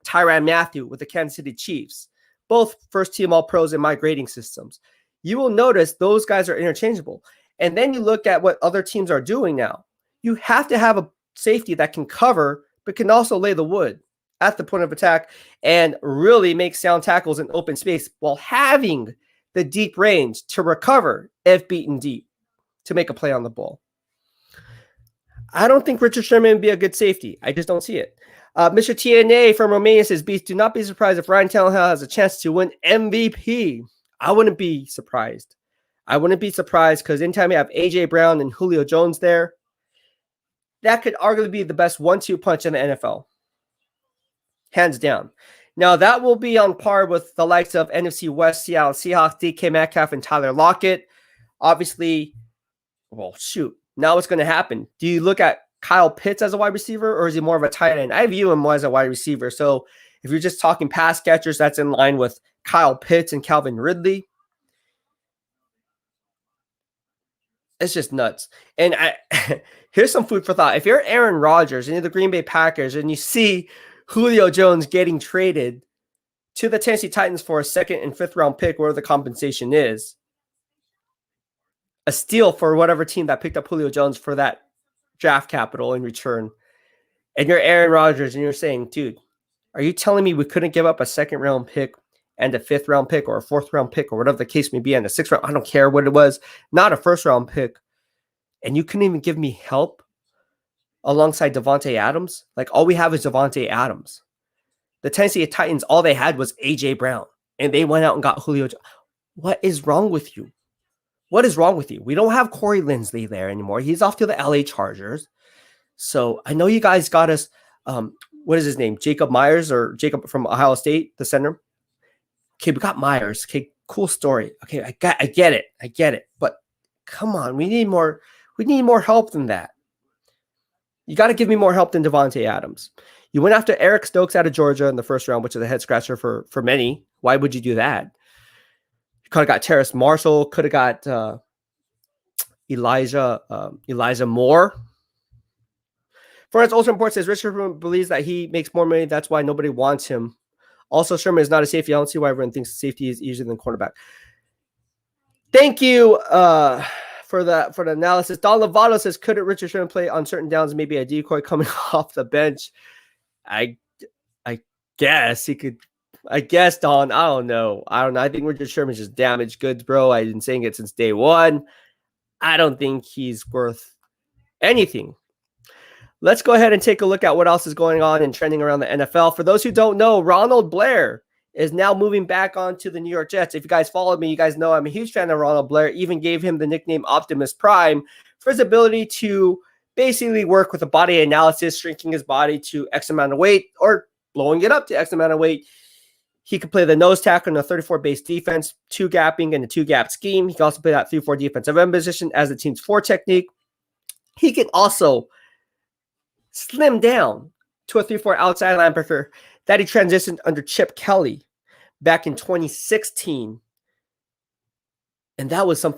Tyrann Mathieu with the Kansas City Chiefs, both first-team All-Pros in my grading systems. You will notice those guys are interchangeable. And then you look at what other teams are doing now. You have to have a safety that can cover, but can also lay the wood at the point of attack and really make sound tackles in open space while having the deep range to recover if beaten deep to make a play on the ball. I don't think Richard Sherman would be a good safety. I just don't see it. Mr. TNA from Romania says, Beast, do not be surprised if Ryan Tannehill has a chance to win MVP. I wouldn't be surprised. I wouldn't be surprised because anytime you have A.J. Brown and Julio Jones there, that could arguably be the best 1-2 punch in the NFL. Hands down. Now, that will be on par with the likes of NFC West, Seattle Seahawks, DK Metcalf, and Tyler Lockett. Obviously, well, shoot. Now what's going to happen? Do you look at Kyle Pitts as a wide receiver, or is he more of a tight end? I view him more as a wide receiver. So if you're just talking pass catchers, that's in line with Kyle Pitts and Calvin Ridley. It's just nuts. And here's some food for thought. If you're Aaron Rodgers and you're the Green Bay Packers and you see Julio Jones getting traded to the Tennessee Titans for a 2nd and 5th round pick, where the compensation is, a steal for whatever team that picked up Julio Jones for that draft capital in return, and you're Aaron Rodgers and you're saying, dude, are you telling me we couldn't give up a 2nd round pick and a 5th round pick or a 4th round pick or whatever the case may be, and a 6th round, I don't care what it was, not a 1st round pick, and you couldn't even give me help alongside Devontae Adams? Like, all we have is Devontae Adams. The Tennessee Titans, all they had was A.J. Brown, and they went out and got Julio Jones. What is wrong with you? What is wrong with you? We don't have Corey Linsley there anymore. He's off to the LA Chargers. So I know you guys got us, what is his name? Jacob Myers, or Jacob from Ohio State, the center. Okay, we got Myers. Okay, cool story. Okay, I get it. But come on, we need more help than that. You got to give me more help than Devontae Adams. You went after Eric Stokes out of Georgia in the 1st round, which is a head scratcher for many. Why would you do that? Could have got Terrace Marshall. Could have got Elijah Moore. Florence Olsen Report says Richard Sherman believes that he makes more money. That's why nobody wants him. Also, Sherman is not a safety. I don't see why everyone thinks safety is easier than cornerback. Thank you for the analysis. Don Lovato says, couldn't Richard Sherman play on certain downs, maybe a decoy coming off the bench? I guess he could. I guess, Don. I don't know. I think Richard Sherman's just damaged goods, bro. I've been saying it since day one. I don't think he's worth anything. Let's go ahead and take a look at what else is going on and trending around the NFL. For those who don't know, Ronald Blair is now moving back onto the New York Jets. If you guys followed me, you guys know I'm a huge fan of Ronald Blair. Even gave him the nickname Optimus Prime for his ability to basically work with a body analysis, shrinking his body to X amount of weight or blowing it up to X amount of weight. He could play the nose tackle in a 34 base defense, 2-gapping and a 2-gap scheme. He can also play that 3-4 defensive end position as the team's 4 technique. He can also slim down to a 3-4 outside linebacker that he transitioned under Chip Kelly back in 2016. And that was some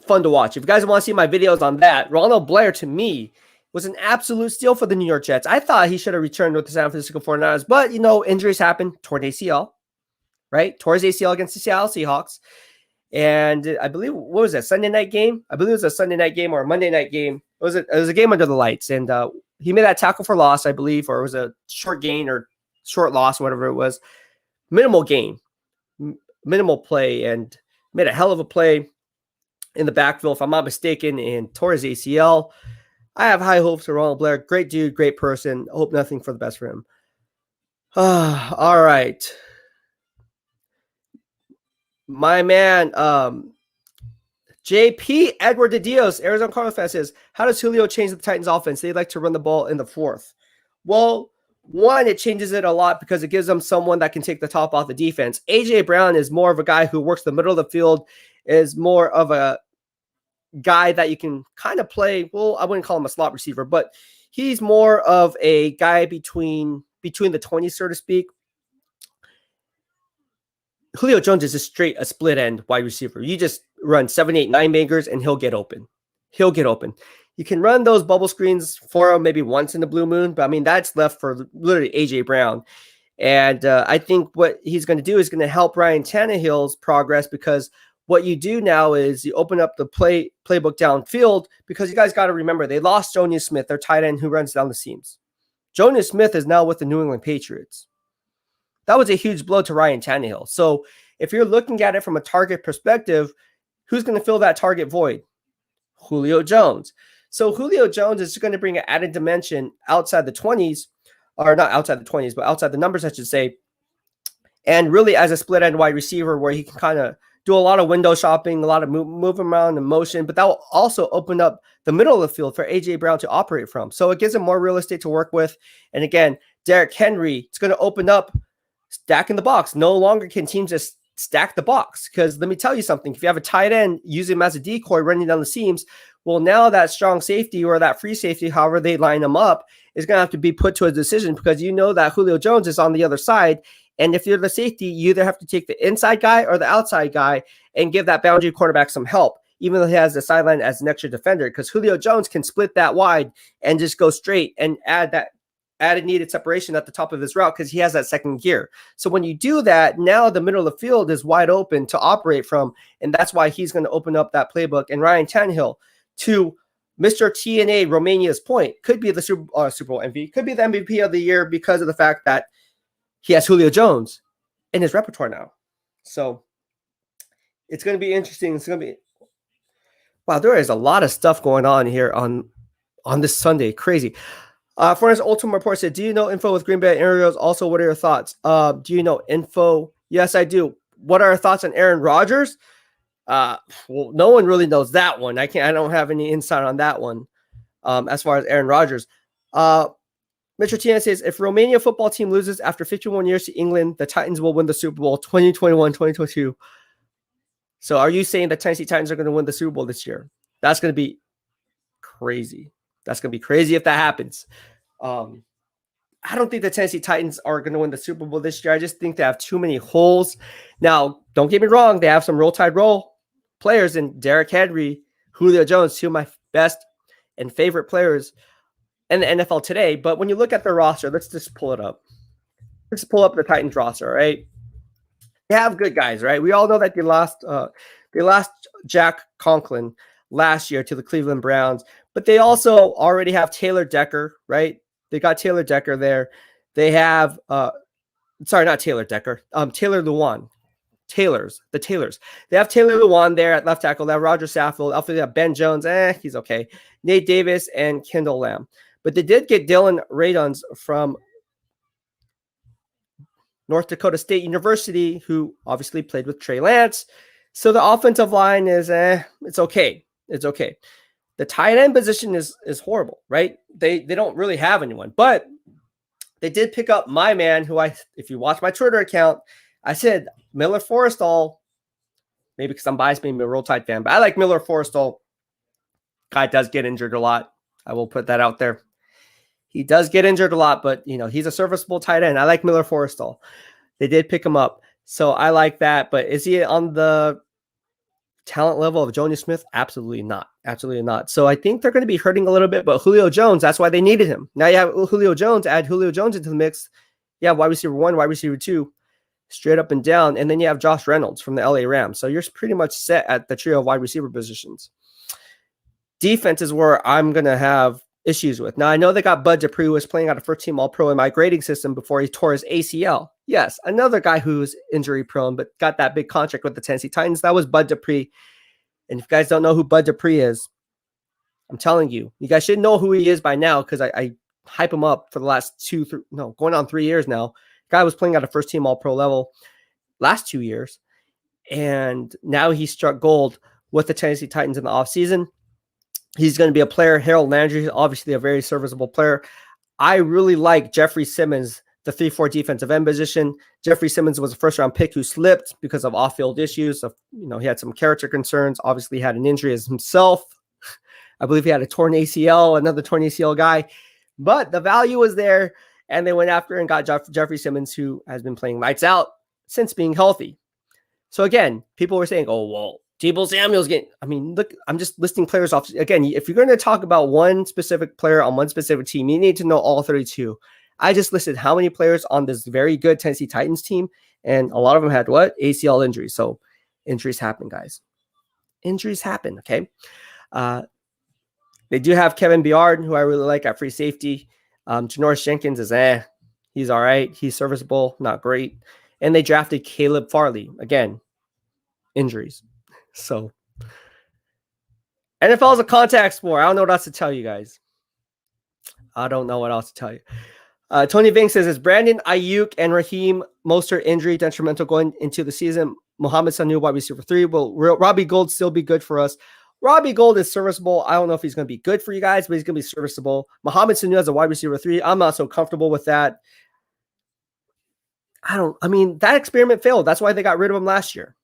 fun to watch. If you guys want to see my videos on that, Ronald Blair, to me, was an absolute steal for the New York Jets. I thought he should have returned with the San Francisco 49ers, but, you know, injuries happen. Tore ACL, right? Tore his ACL against the Seattle Seahawks. And I believe, what was that, Sunday night game? I believe it was a Sunday night game or a Monday night game. It was a game under the lights. And he made that tackle for loss, I believe, or it was a short gain or short loss, whatever it was. Minimal gain, minimal play, and made a hell of a play in the backfield, if I'm not mistaken, and tore his ACL. I have high hopes for Ronald Blair. Great dude, great person. Hope nothing for the best for him. All right. My man, JP Edward de Dios, Arizona Cardinals fan, says, how does Julio change the Titans offense? They like to run the ball in the 4th. Well, one, it changes it a lot because it gives them someone that can take the top off the defense. A.J. Brown is more of a guy who works the middle of the field, is more of a guy that you can kind of play. Well, I wouldn't call him a slot receiver, but he's more of a guy between the 20s, so to speak. Julio Jones is a split end wide receiver. You just run 7, 8, 9 makers and he'll get open. He'll get open. You can run those bubble screens for him maybe once in the blue moon, but I mean, that's left for literally AJ Brown. And I think what he's going to do is going to help Ryan Tannehill's progress, because what you do now is you open up the playbook downfield, because you guys got to remember they lost Jonius Smith, their tight end who runs down the seams. Jonius Smith is now with the New England Patriots. That was a huge blow to Ryan Tannehill. So if you're looking at it from a target perspective, who's going to fill that target void? Julio Jones. So Julio Jones is going to bring an added dimension outside the 20s, or not outside the 20s, but outside the numbers, I should say. And really as a split end wide receiver where he can kind of do a lot of window shopping, a lot of move around in motion, but that will also open up the middle of the field for A.J. Brown to operate from. So it gives him more real estate to work with. And again, Derrick Henry, it's going to open up stacking the box. No longer can teams just stack the box, because let me tell you something. If you have a tight end, use him as a decoy running down the seams, well, now that strong safety or that free safety, however they line them up, is going to have to be put to a decision, because you know that Julio Jones is on the other side. And if you're the safety, you either have to take the inside guy or the outside guy and give that boundary cornerback some help, even though he has the sideline as an extra defender, because Julio Jones can split that wide and just go straight and add that added needed separation at the top of his route, because he has that second gear. So when you do that, now the middle of the field is wide open to operate from, and that's why he's going to open up that playbook. And Ryan Tannehill, to Mr. TNA Romania's point, could be the Super Bowl MVP, could be the MVP of the year, because of the fact that he has Julio Jones in his repertoire now. So it's going to be interesting. It's going to be, wow, there is a lot of stuff going on here on this Sunday. Crazy. Forn's Ultimate Report said, do you know info with Green Bay Ariels? Also, what are your thoughts? Do you know info? Yes, I do. What are our thoughts on Aaron Rodgers? Well, no one really knows that one. I don't have any insight on that one. As far as Aaron Rodgers. Mr. Tina says, if Romania football team loses after 51 years to England, the Titans will win the Super Bowl 2021, 2022. So are you saying the Tennessee Titans are going to win the Super Bowl this year? That's going to be crazy. That's going to be crazy if that happens. I don't think the Tennessee Titans are going to win the Super Bowl this year. I just think they have too many holes. Now, don't get me wrong. They have some roll tide roll players in Derrick Henry, Julio Jones, two of my best and favorite players in the NFL today. But when you look at their roster, let's just pull it up. Let's pull up the Titans roster, right? They have good guys, right? We all know that they lost Jack Conklin last year to the Cleveland Browns, but they also already have Taylor Decker, right? They got Taylor Decker there. They have, sorry, not Taylor Decker, Taylor Lewan. The Taylors. They have Taylor Lewan there at left tackle. They have Roger Saffold. They have Ben Jones. He's okay. Nate Davis and Kendall Lamb. But they did get Dylan Raduns from North Dakota State University, who obviously played with Trey Lance. So the offensive line is, it's okay. It's okay. The tight end position is horrible, right? They don't really have anyone. But they did pick up my man, who if you watch my Twitter account, I said Miller Forrestall, maybe because I'm biased, maybe a Roll Tide fan, but I like Miller Forrestall. Guy does get injured a lot. I will put that out there. He does get injured a lot, but he's a serviceable tight end. I like Miller Forrestall. They did pick him up, so I like that. But is he on the talent level of Jonnu Smith? Absolutely not. Absolutely not. So I think they're going to be hurting a little bit. But Julio Jones, that's why they needed him. Now you have Julio Jones. Add Julio Jones into the mix. Yeah, wide receiver 1, wide receiver 2, straight up and down, and then you have Josh Reynolds from the LA Rams. So you're pretty much set at the trio of wide receiver positions. Defense is where I'm going to have issues with. Now, I know they got Bud Dupree, who was playing out of first-team All-Pro in my grading system before he tore his ACL. Yes, another guy who's injury-prone, but got that big contract with the Tennessee Titans. That was Bud Dupree. And if you guys don't know who Bud Dupree is, I'm telling you, you guys should know who he is by now, because I hype him up for the last going on 3 years now. Guy was playing at a first-team All-Pro level last 2 years, and now he struck gold with the Tennessee Titans in the offseason. He's going to be a player. Harold Landry, obviously a very serviceable player. I really like Jeffrey Simmons, the 3-4 defensive end position. Jeffrey Simmons was a first-round pick who slipped because of off-field issues. So, he had some character concerns. Obviously, had an injury as himself. I believe he had a torn ACL, another torn ACL guy. But the value was there, and they went after and got Jeffrey Simmons, who has been playing lights out since being healthy. So, again, people were saying, oh, well, Deebo Samuel's getting, look, I'm just listing players off. Again, if you're going to talk about one specific player on one specific team, you need to know all 32. I just listed how many players on this very good Tennessee Titans team, and a lot of them had what? ACL injuries. So injuries happen, guys. Injuries happen, okay? They do have Kevin Byard, who I really like at free safety. Janoris Jenkins is he's all right. He's serviceable, not great. And they drafted Caleb Farley. Again, injuries. So NFL is a contact sport. I don't know what else to tell you guys. I don't know what else to tell you. Tony Vink says, is Brandon Ayuk and Raheem Mostert injury detrimental going into the season? Mohamed Sanu, wide receiver 3. Will Robbie Gould still be good for us? Robbie Gould is serviceable. I don't know if he's going to be good for you guys, but he's going to be serviceable. Mohamed Sanu as a wide receiver 3. I'm not so comfortable with that. That experiment failed. That's why they got rid of him last year.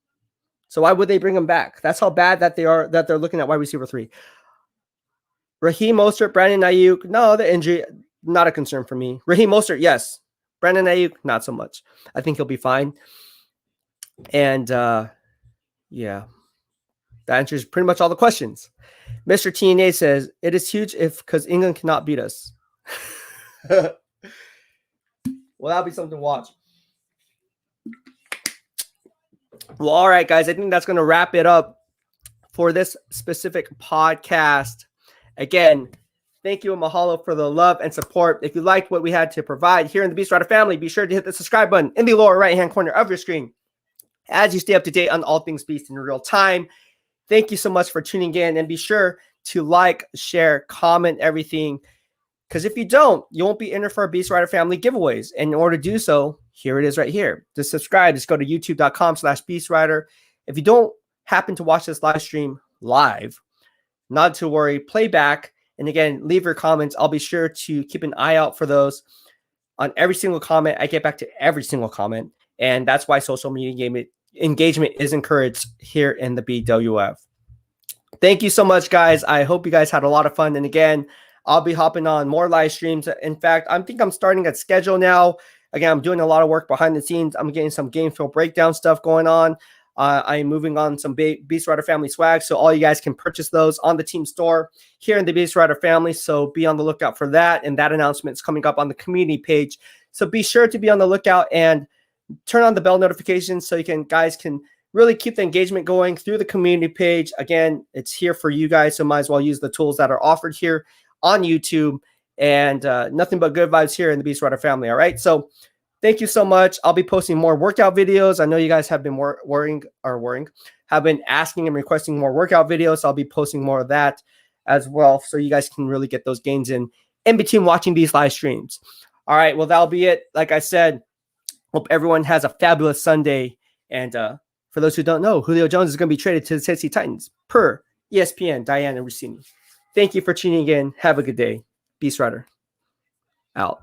So why would they bring him back? That's how bad that they're looking at wide receiver 3. Raheem Mostert, Brandon Ayuk. No, the injury, not a concern for me. Raheem Mostert, yes. Brandon Ayuk, not so much. I think he'll be fine. And yeah, that answers pretty much all the questions. Mr. TNA says, it is huge because England cannot beat us. Well, that'll be something to watch. Well, all right, guys. I think that's going to wrap it up for this specific podcast. Again, thank you and mahalo for the love and support. If you liked what we had to provide here in the BEASTwriter family, be sure to hit the subscribe button in the lower right-hand corner of your screen as you stay up to date on all things Beast in real time. Thank you so much for tuning in, and be sure to like, share, comment everything, because if you don't, you won't be entered for our BEASTwriter family giveaways. And in order to do so, here it is right here. To subscribe, just go to youtube.com/BEASTwriter. If you don't happen to watch this live stream live, not to worry, playback. And again, leave your comments. I'll be sure to keep an eye out for those. On every single comment, I get back to every single comment. And that's why social media engagement is encouraged here in the BWF. Thank you so much, guys. I hope you guys had a lot of fun. And again, I'll be hopping on more live streams. In fact, I think I'm starting a schedule now. Again, I'm doing a lot of work behind the scenes. I'm getting some game film breakdown stuff going on. I'm moving on some BEASTwriter family swag, so all you guys can purchase those on the team store here in the BEASTwriter family. So be on the lookout for that, and that announcement is coming up on the community page. So be sure to be on the lookout and turn on the bell notifications so guys can really keep the engagement going through the community page. Again, it's here for you guys, so might as well use the tools that are offered here on YouTube. And nothing but good vibes here in the BEASTwriter family. All right, so thank you so much. I'll be posting more workout videos. I know you guys have been have been asking and requesting more workout videos. So I'll be posting more of that as well, so you guys can really get those gains in between watching these live streams. All right, well, that'll be it. Like I said, hope everyone has a fabulous Sunday. And for those who don't know, Julio Jones is going to be traded to the Tennessee Titans per ESPN, Diana Rossini. Thank you for tuning in. Have a good day. BEASTwriter out.